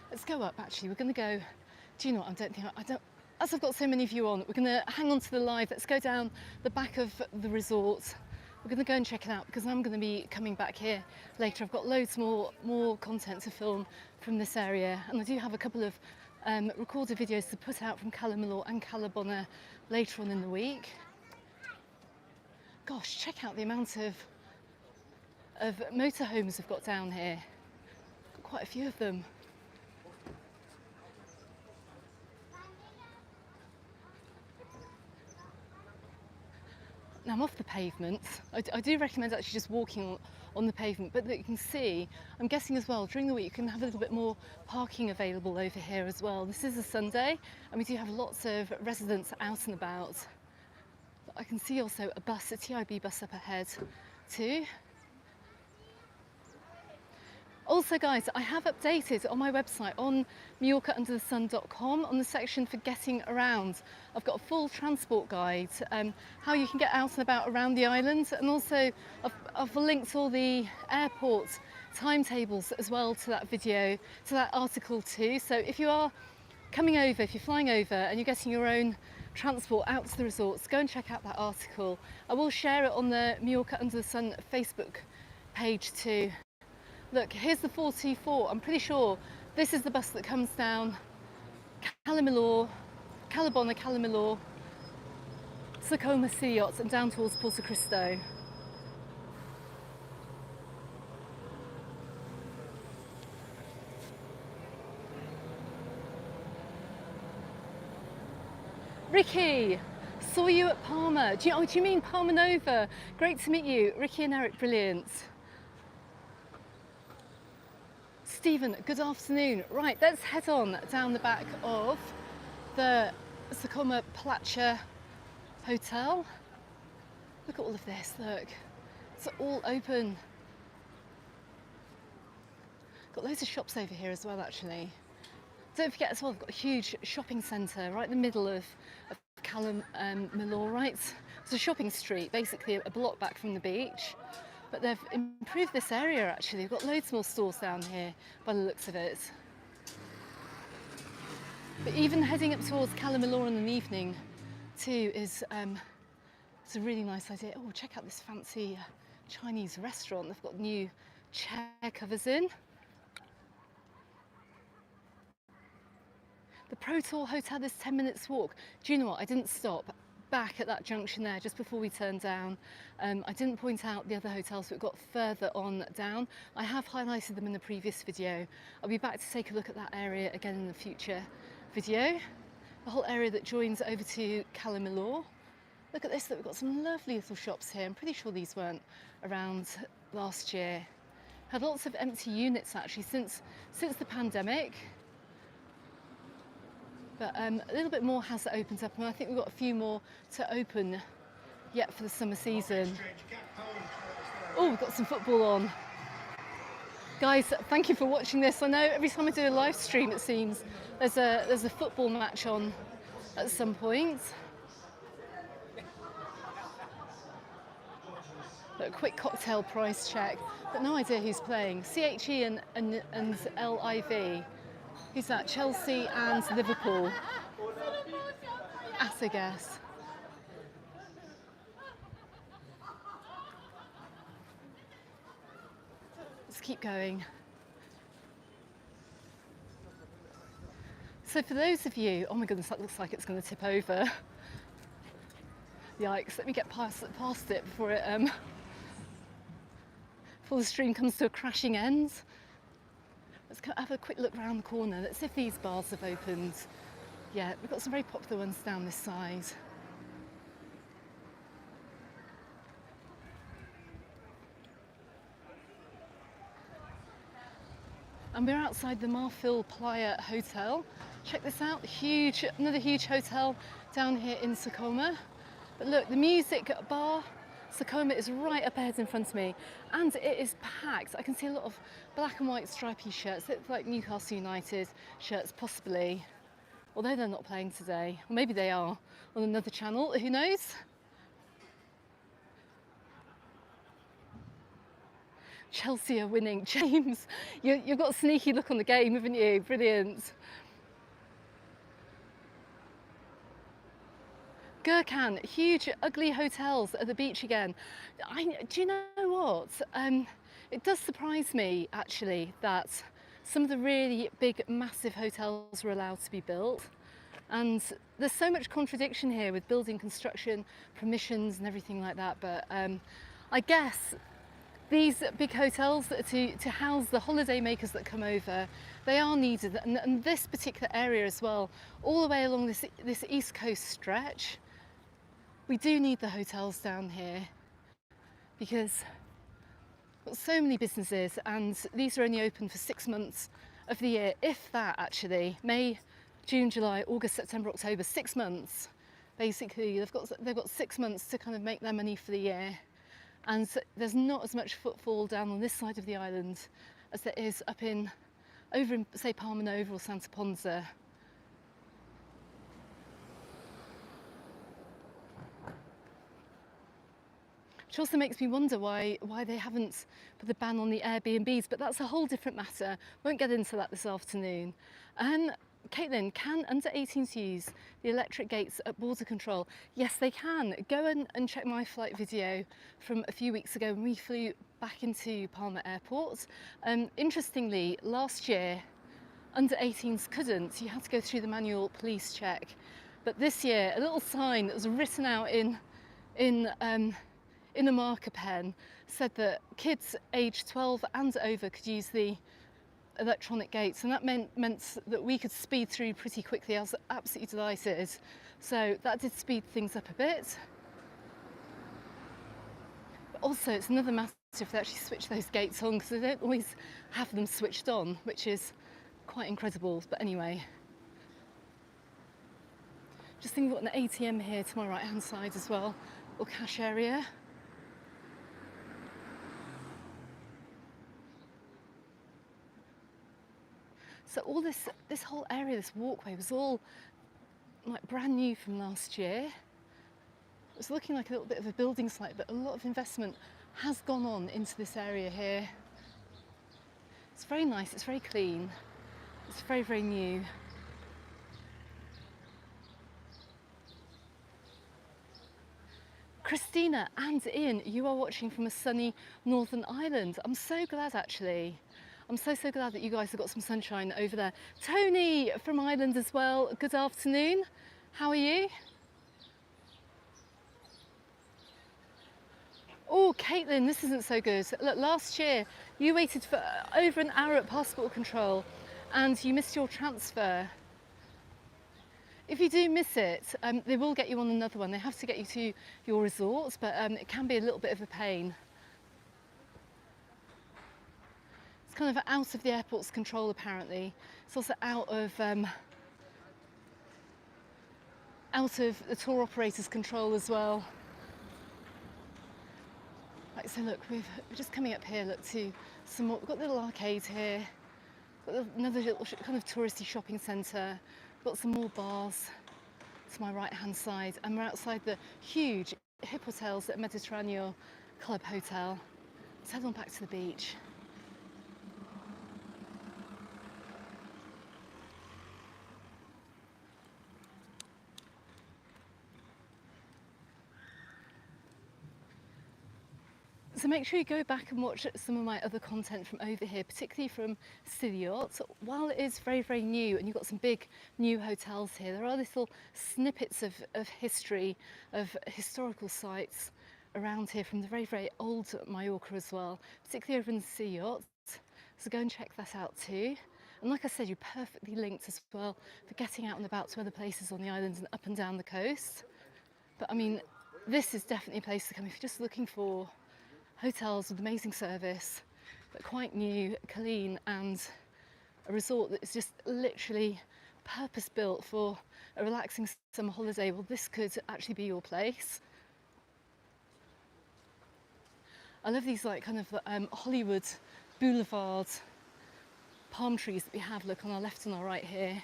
Let's go up actually. We're going to go, do you know what, as I've got so many of you on, we're going to hang on to the live. Let's go down the back of the resort. We're going to go and check it out because I'm going to be coming back here later. I've got loads more content to film from this area, and I do have a couple of recorded videos to put out from Cala Milor and Cala Bona later on in the week. Gosh, check out the amount of motorhomes we've got down here. Got quite a few of them. Now I'm off the pavement. I do recommend actually just walking on the pavement, but that you can see, I'm guessing as well, during the week you can have a little bit more parking available over here as well. This is a Sunday and we do have lots of residents out and about. I can see also a bus, a TIB bus up ahead too. Also guys, I have updated on my website on MallorcaUnderTheSun.com on the section for getting around. I've got a full transport guide, how you can get out and about around the island, and also I've linked all the airport timetables as well to that video, to that article too. So if you are coming over, if you're flying over and you're getting your own transport out to the resorts, go and check out that article. I will share it on the Mallorca Under the Sun Facebook page too. Look, here's the 424. I'm pretty sure this is the bus that comes down Cala Milor, Cala Bona, Cala Milor, Sa Coma, Silot, and down towards Porto Cristo. Ricky, saw you at Palma. Do you mean Palma Nova? Great to meet you. Ricky and Eric, brilliant. Stephen, good afternoon. Right, let's head on down the back of the Sa Coma Playa Hotel. Look at all of this, look. It's all open. Got loads of shops over here as well, actually. Don't forget as well, I've got a huge shopping centre right in the middle of Cala Milor, right? It's a shopping street, basically a block back from the beach. But they've improved this area actually. We've got loads more stores down here by the looks of it. But even heading up towards Cala Milor in the evening too is it's a really nice idea. Oh, check out this fancy Chinese restaurant. They've got new chair covers in. The Pro Tour Hotel is 10 minutes walk. Do you know what? I didn't stop back at that junction there just before we turned down. I didn't point out the other hotels, so it got further on down. I have highlighted them in the previous video. I'll be back to take a look at that area again in the future video. The whole area that joins over to Cala Milor. Look at this, look, we've got some lovely little shops here. I'm pretty sure these weren't around last year. Had lots of empty units actually since the pandemic. But a little bit more has opened up, and I think we've got a few more to open yet for the summer season. Oh, we've got some football on. Guys, thank you for watching this. I know every time I do a live stream, it seems there's a football match on at some point. A quick cocktail price check, but no idea who's playing. CHE and LIV. Who's that? Chelsea and Liverpool. At a guess. Let's keep going. So for those of you, oh my goodness, that looks like it's going to tip over. Yikes, let me get past it before the stream comes to a crashing end. Let's have a quick look around the corner. Let's see if these bars have opened. Yeah, we've got some very popular ones down this side. And we're outside the Marfil Playa Hotel. Check this out, another huge hotel down here in Sa Coma. But look, the music bar, Sa Coma, is right up ahead in front of me, and it is packed. I can see a lot of black and white stripy shirts. They look like Newcastle United shirts, possibly. Although they're not playing today. Or maybe they are on another channel, who knows? Chelsea are winning. James, you've got a sneaky look on the game, haven't you? Brilliant. Gurkhan, huge ugly hotels at the beach again. Do you know what? It does surprise me actually that some of the really big massive hotels were allowed to be built, and there's so much contradiction here with building construction permissions and everything like that, but I guess these big hotels to house the holiday makers that come over, they are needed, and this particular area as well, all the way along this east coast stretch, we do need the hotels down here because we've got so many businesses, and these are only open for 6 months of the year, if that actually. May, June, July, August, September, October, 6 months. Basically, they've got 6 months to kind of make their money for the year. And there's not as much footfall down on this side of the island as there is over in, say, Palma Nova or Santa Ponsa. Which also makes me wonder why they haven't put the ban on the Airbnbs, but that's a whole different matter. Won't get into that this afternoon. Caitlin, can under 18s use the electric gates at border control? Yes, they can. Go and check my flight video from a few weeks ago when we flew back into Palma Airport. Interestingly, last year, under 18s couldn't. You had to go through the manual police check. But this year, a little sign that was written out in a marker pen said that kids aged 12 and over could use the electronic gates, and that meant that we could speed through pretty quickly. I was absolutely delighted. So that did speed things up a bit. But also it's another matter if they actually switch those gates on, because they don't always have them switched on, which is quite incredible. But anyway, just think we've got an ATM here to my right hand side as well, or cash area. So all this whole area, this walkway, was all like brand new from last year. It's looking like a little bit of a building site, but a lot of investment has gone on into this area here. It's very nice, it's very clean, it's very, very new. Christina and Ian, you are watching from a sunny Northern Ireland. I'm so glad actually. I'm so glad that you guys have got some sunshine over there. Tony from Ireland as well, good afternoon. How are you? Oh, Caitlin, this isn't so good. Look, last year you waited for over an hour at passport control and you missed your transfer. If you do miss it, they will get you on another one. They have to get you to your resort, but it can be a little bit of a pain. It's kind of out of the airport's control apparently. It's also out of the tour operator's control as well. Right, so look, we're just coming up here, look, to some more, we've got a little arcade here, got another little kind of touristy shopping centre, got some more bars to my right hand side, and we're outside the huge hip hotels at Mediterranean Club Hotel. Let's head on back to the beach. So make sure you go back and watch some of my other content from over here, particularly from Silot. While it is very, very new and you've got some big new hotels here, there are little snippets of history, of historical sites around here from the very, very old Mallorca as well, particularly over in Silot. So go and check that out too. And like I said, you're perfectly linked as well for getting out and about to other places on the islands and up and down the coast. But I mean, this is definitely a place to come if you're just looking for hotels with amazing service, but quite new, clean, and a resort that is just literally purpose built for a relaxing summer holiday. Well, this could actually be your place. I love these like kind of Hollywood boulevard palm trees that we have, look, on our left and our right here.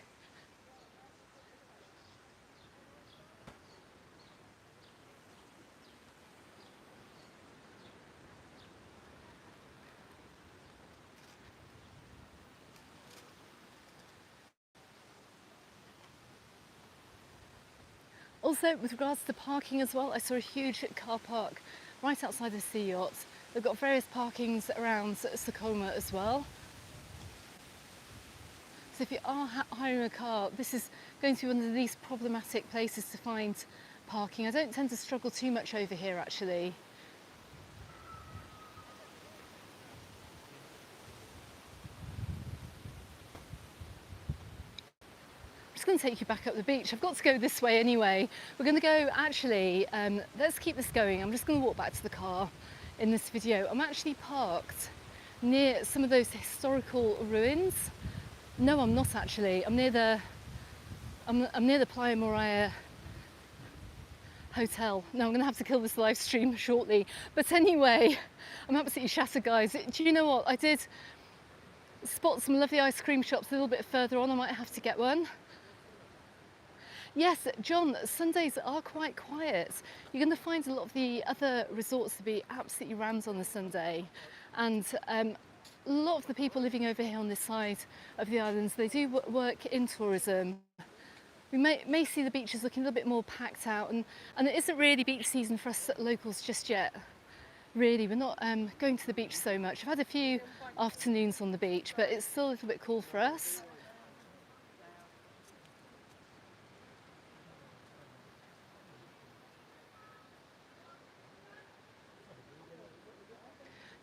Also, with regards to parking as well, I saw a huge car park right outside of Silot. They've got various parkings around Sa Coma as well. So if you are hiring a car, this is going to be one of the least problematic places to find parking. I don't tend to struggle too much over here actually. I'm just going to take you back up the beach. I've got to go this way anyway. We're going to go actually, let's keep this going. I'm just going to walk back to the car in this video. I'm actually parked near some of those historical ruins. No, I'm not actually. I'm near the Playa Moraya hotel. No, I'm going to have to kill this live stream shortly. But anyway, I'm absolutely shattered, guys. Do you know what? I did spot some lovely ice cream shops a little bit further on. I might have to get one. Yes, John, Sundays are quite quiet. You're going to find a lot of the other resorts to be absolutely rammed on a Sunday. And a lot of the people living over here on this side of the islands, they do work in tourism. We may see the beaches looking a little bit more packed out, and it isn't really beach season for us locals just yet. Really, we're not going to the beach so much. I've had a few afternoons on the beach, but it's still a little bit cool for us.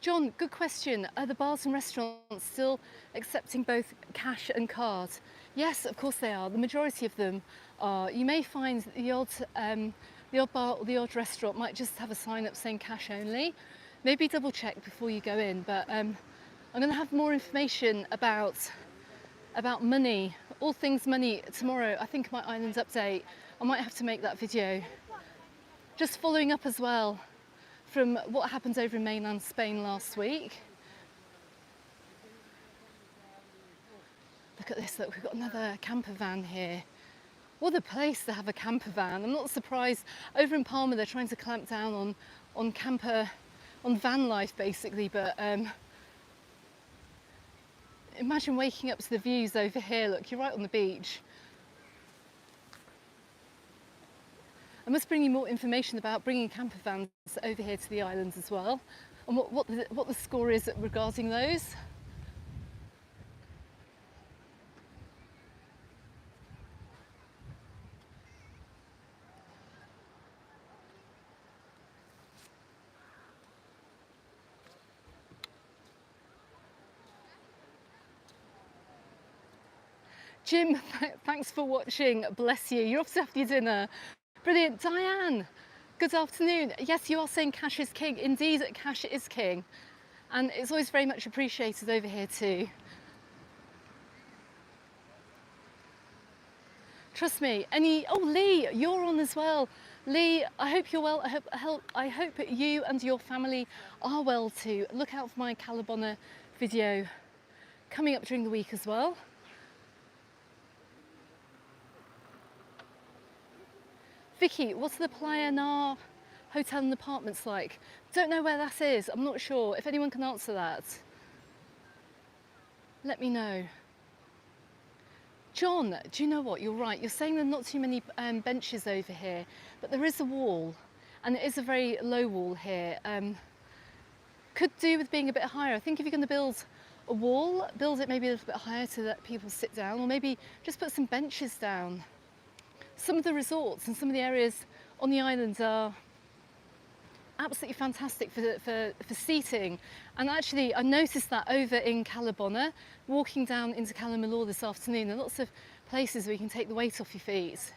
John, good question. Are the bars and restaurants still accepting both cash and card? Yes, of course they are. The majority of them are. You may find the odd bar or the odd restaurant might just have a sign up saying cash only. Maybe double check before you go in, but I'm going to have more information about money, all things money, tomorrow. I think my island update, I might have to make that video. Just following up as well from what happened over in mainland Spain last week. Look at this, look, we've got another camper van here. What a place to have a camper van. I'm not surprised. Over in Palma, they're trying to clamp down on van life basically, but imagine waking up to the views over here. Look, you're right on the beach. I must bring you more information about bringing camper vans over here to the islands as well, and what the score is regarding those. Jim, thanks for watching. Bless you. You're off to have your dinner. Brilliant. Diane, good afternoon. Yes, you are saying cash is king. Indeed, cash is king. And it's always very much appreciated over here too. Trust me, oh Lee, you're on as well. Lee, I hope you're well. I hope you and your family are well too. Look out for my Calabona video coming up during the week as well. Vicky, what's the Playa Nar hotel and apartments like? Don't know where that is. I'm not sure. If anyone can answer that, let me know. John, do you know what? You're right. You're saying there are not too many benches over here, but there is a wall, and it is a very low wall here. Could do with being a bit higher. I think if you're going to build a wall, build it maybe a little bit higher to let people sit down, or maybe just put some benches down. Some of the resorts and some of the areas on the islands are absolutely fantastic for seating. And actually, I noticed that over in Calabona, walking down into Calamalor this afternoon, there are lots of places where you can take the weight off your feet.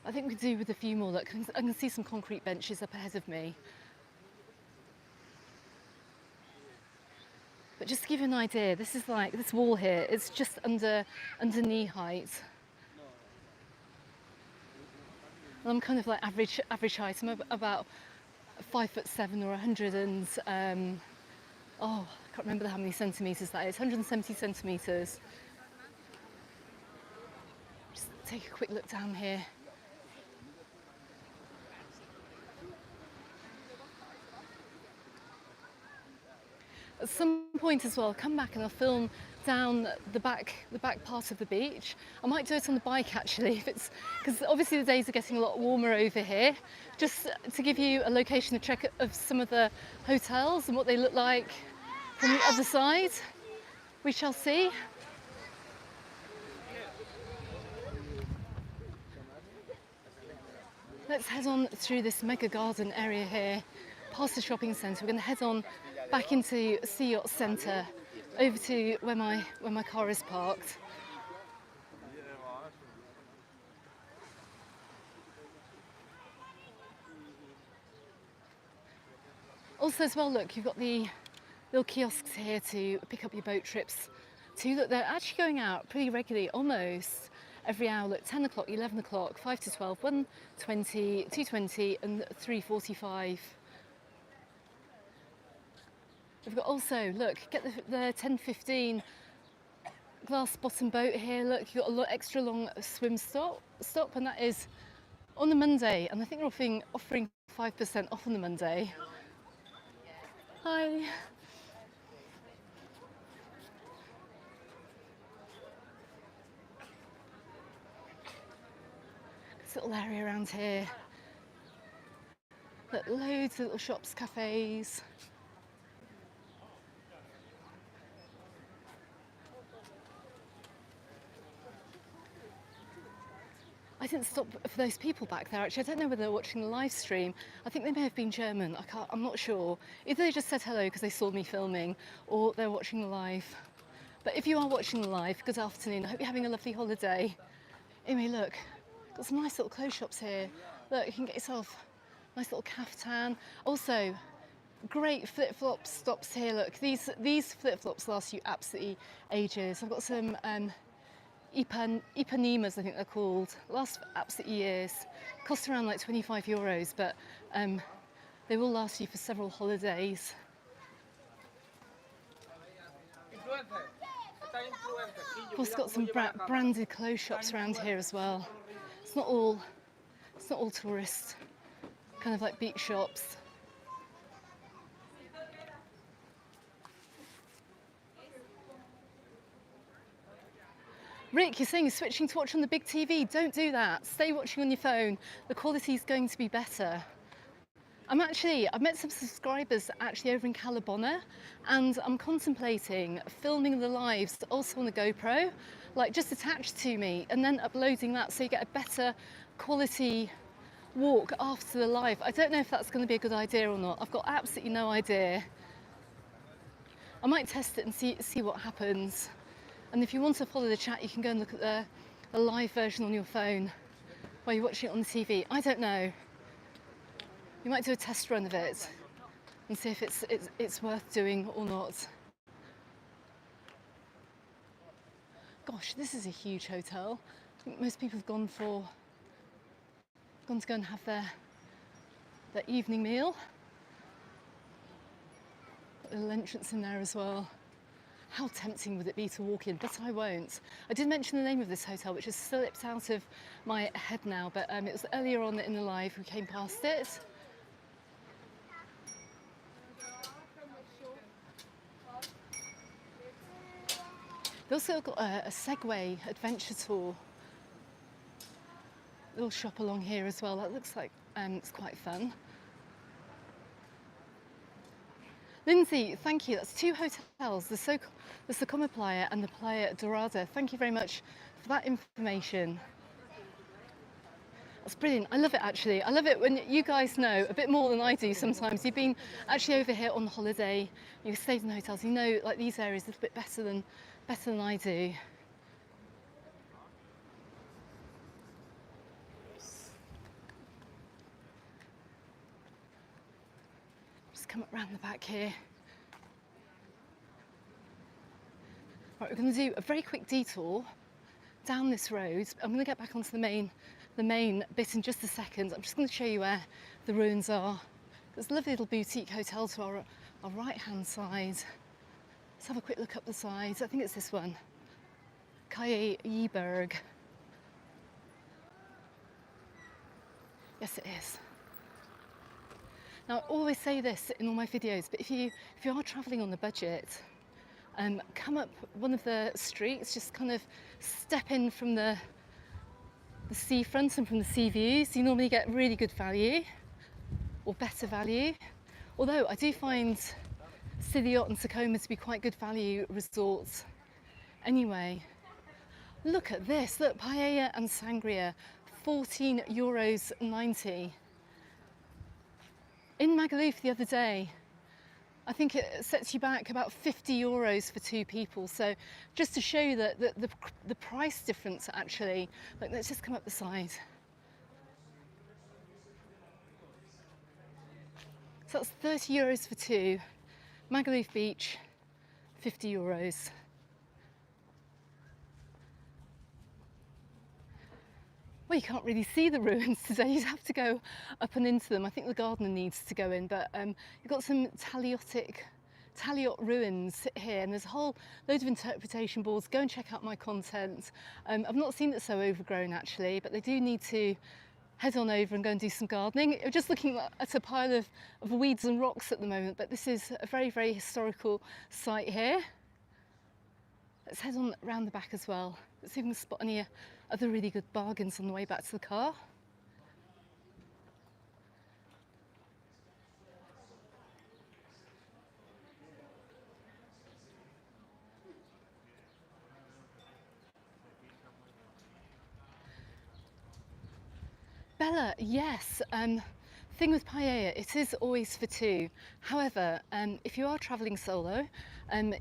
I think we could do with a few more. Look, I can see some concrete benches up ahead of me. But just to give you an idea, this is like, this wall here, it's just under knee height. And I'm kind of like average height. I'm about 5'7" or 100 and, oh, I can't remember how many centimetres that is, 170 centimetres. Just take a quick look down here. At some point as well, I'll come back and I'll film down the back part of the beach. I might do it on the bike actually, if it's because obviously the days are getting a lot warmer over here. Just to give you a location, a check of some of the hotels and what they look like from the other side. We shall see. Let's head on through this mega garden area here, past the shopping centre. We're going to head on back into S'Illot Centre, over to where my car is parked. Also as well, look, you've got the little kiosks here to pick up your boat trips too. Look, they're actually going out pretty regularly, almost every hour. Look, 10 o'clock, 11 o'clock, 5 to 12, 1:20, 2:20 and 3:45. We've got also, look, get the 10:15 glass bottom boat here. Look, you've got a extra long swim stop, and that is on the Monday. And I think they're offering 5% off on the Monday. Hi. This little area around here. Look, loads of little shops, cafes. I didn't stop for those people back there actually. I don't know whether they're watching the live stream. I think they may have been German. I'm not sure. Either they just said hello because they saw me filming or they're watching the live. But if you are watching the live, good afternoon. I hope you're having a lovely holiday. Anyway, look, got some nice little clothes shops here. Look, you can get yourself a nice little caftan. Also, great flip-flop stops here. Look, these flip-flops last you absolutely ages. I've got some Ipanemas, I think they're called. Last for absolutely years. Cost around like 25 euros, but they will last you for several holidays. We've also got some branded clothes shops around here as well. It's not all tourist, kind of like beach shops. Rick, you're saying you're switching to watch on the big TV. Don't do that. Stay watching on your phone. The quality is going to be better. I've met some subscribers actually over in Calabona, and I'm contemplating filming the lives also on the GoPro, like just attached to me, and then uploading that so you get a better quality walk after the live. I don't know if that's going to be a good idea or not. I've got absolutely no idea. I might test it and see what happens. And if you want to follow the chat, you can go and look at the live version on your phone while you're watching it on the TV. I don't know. You might do a test run of it and see if it's worth doing or not. Gosh, this is a huge hotel. I think most people have gone for Gone to go and have their evening meal. Got a little entrance in there as well. How tempting would it be to walk in, but I won't. I did mention the name of this hotel, which has slipped out of my head now, but it was earlier on in the live we came past it. They also got a Segway adventure tour. Little shop along here as well. That looks like it's quite fun. Lindsay, thank you. That's 2 hotels, the Sa Coma Playa and the Playa Dorada. Thank you very much for that information. That's brilliant. I love it actually. I love it when you guys know a bit more than I do sometimes. You've been actually over here on holiday, you've stayed in the hotels, you know like these areas a little bit better than I do. Just come up round the back here. Right, we're going to do a very quick detour down this road. I'm going to get back onto the main bit in just a second. I'm just going to show you where the ruins are. There's a lovely little boutique hotel to our right hand side. Let's have a quick look up the side. I think it's this one. Calle Yiberg. Yes, it is. Now, I always say this in all my videos, but if you are travelling on a budget, come up one of the streets, just kind of step in from the seafront and from the sea views. You normally get really good value, or better value. Although I do find S'Illot and Sa Coma to be quite good value resorts. Anyway, look at this. Look, paella and sangria, €14.90. In Magaluf the other day, I think it sets you back about €50 for 2 people. So just to show you that the price difference actually, like, let's just come up the side. So that's €30 for 2. Magaluf Beach, €50. Well, you can't really see the ruins today. You have to go up and into them. I think the gardener needs to go in, but you've got some Taliot ruins here, and there's a whole load of interpretation boards. Go and check out my content. I've not seen it so overgrown actually, but they do need to head on over and go and do some gardening. We're just looking at a pile of weeds and rocks at the moment, but this is a very, very historical site here. Let's head on round the back as well. Let's see if we can spot any other really good bargains on the way back to the car. Bella, yes. Thing with paella, it is always for 2. However, if you are travelling solo,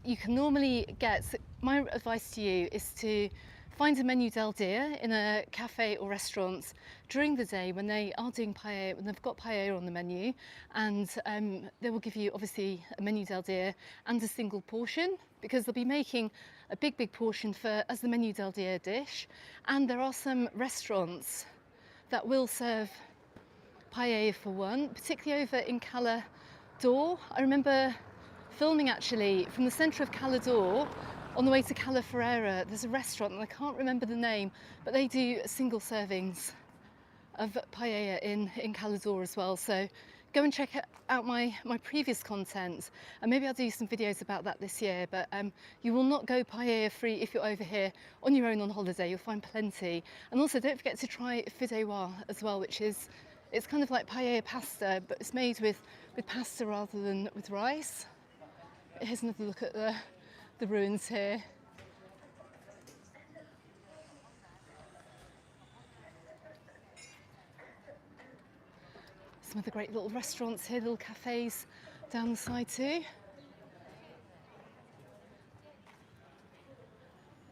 you can normally get, my advice to you is to find a menu del dia in a cafe or restaurant during the day when they are doing paella, when they've got paella on the menu, and they will give you obviously a menu del dia and a single portion, because they'll be making a big portion as the menu del dia dish. And there are some restaurants that will serve paella for 1, particularly over in Cala d'Or. I remember filming actually from the centre of Cala d'Or on the way to Cala Ferreira. There's a restaurant and I can't remember the name, but they do single servings of paella in Cala d'Or as well. So go and check out my previous content, and maybe I'll do some videos about that this year. But you will not go paella free if you're over here on your own on holiday. You'll find plenty. And also don't forget to try fideuà as well, which is, it's kind of like paella pasta, but it's made with pasta rather than with rice. Here's another look at the ruins here. Some of the great little restaurants here, little cafes down the side too.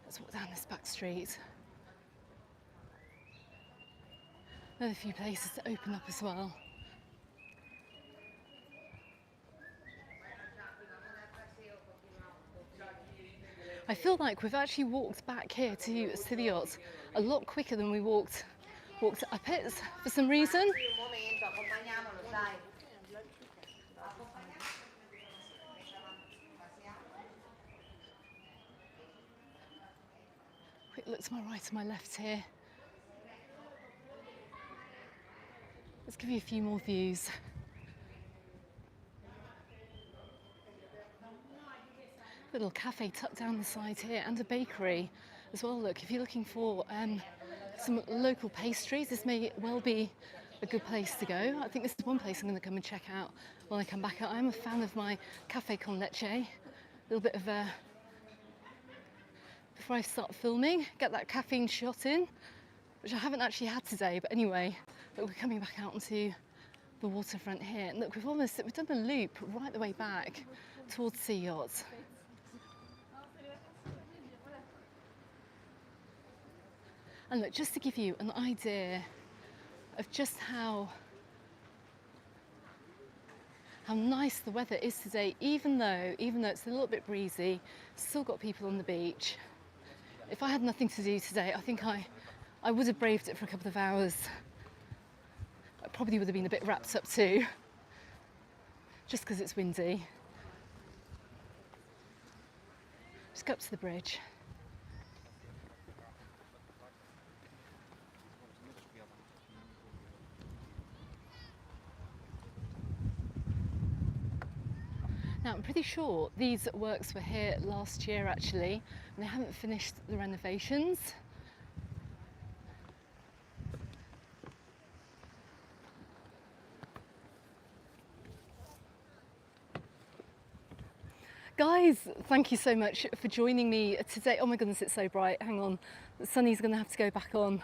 Let's walk down this back street. Another few places to open up as well. I feel like we've actually walked back here to Silot a lot quicker than we walked walked up it for some reason. Quick look to my right and my left here. Let's give you a few more views. A little cafe tucked down the side here and a bakery as well. Look, if you're looking for some local pastries, this may well be a good place to go. I think this is one place I'm going to come and check out when I come back. I'm a fan of my cafe con leche. A little bit of before I start filming, get that caffeine shot in, which I haven't actually had today, but anyway, look, we're coming back out onto the waterfront here. And look, we've done a loop right the way back towards Silot. And look, just to give you an idea of just how nice the weather is today, even though it's a little bit breezy, still got people on the beach. If I had nothing to do today, I think I would have braved it for a couple of hours. I probably would have been a bit wrapped up too, just because it's windy. Just go up to the bridge. Now, I'm pretty sure these works were here last year actually, and they haven't finished the renovations. Guys, thank you so much for joining me today. Oh my goodness, it's so bright. Hang on, the sunny's going to have to go back on.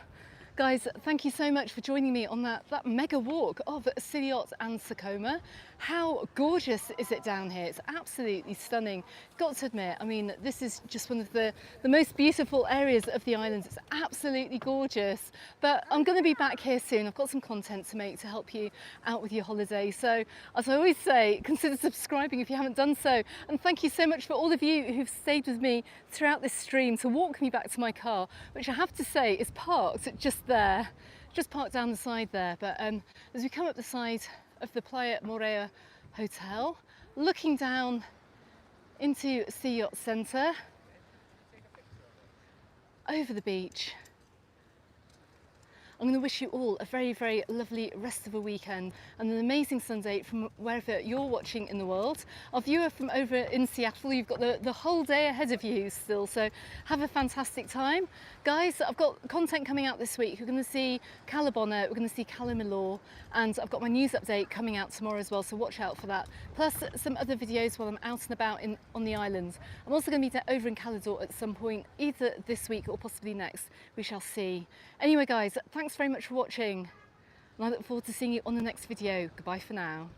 Guys, thank you so much for joining me on that mega walk of S'Illot Sa Coma. How gorgeous is it down here? It's absolutely stunning. Got to admit, I mean, this is just one of the most beautiful areas of the island. It's absolutely gorgeous. But I'm going to be back here soon. I've got some content to make to help you out with your holiday. So, as I always say, consider subscribing if you haven't done so. And thank you so much for all of you who've stayed with me throughout this stream to walk me back to my car, which I have to say is parked just there, just parked down the side there. But as we come up the side of the Playa Morea Hotel, looking down into Silot Centre, over the beach, I'm going to wish you all a very, very lovely rest of a weekend and an amazing Sunday from wherever you're watching in the world. Our viewer from over in Seattle, you've got the whole day ahead of you still, so have a fantastic time. Guys, I've got content coming out this week. We're going to see Cala Bonner, we're going to see Cala Milor, and I've got my news update coming out tomorrow as well, so watch out for that. Plus some other videos while I'm out and about on the island. I'm also going to be over in Calador at some point, either this week or possibly next. We shall see. Anyway guys, thanks very much for watching, and I look forward to seeing you on the next video. Goodbye for now.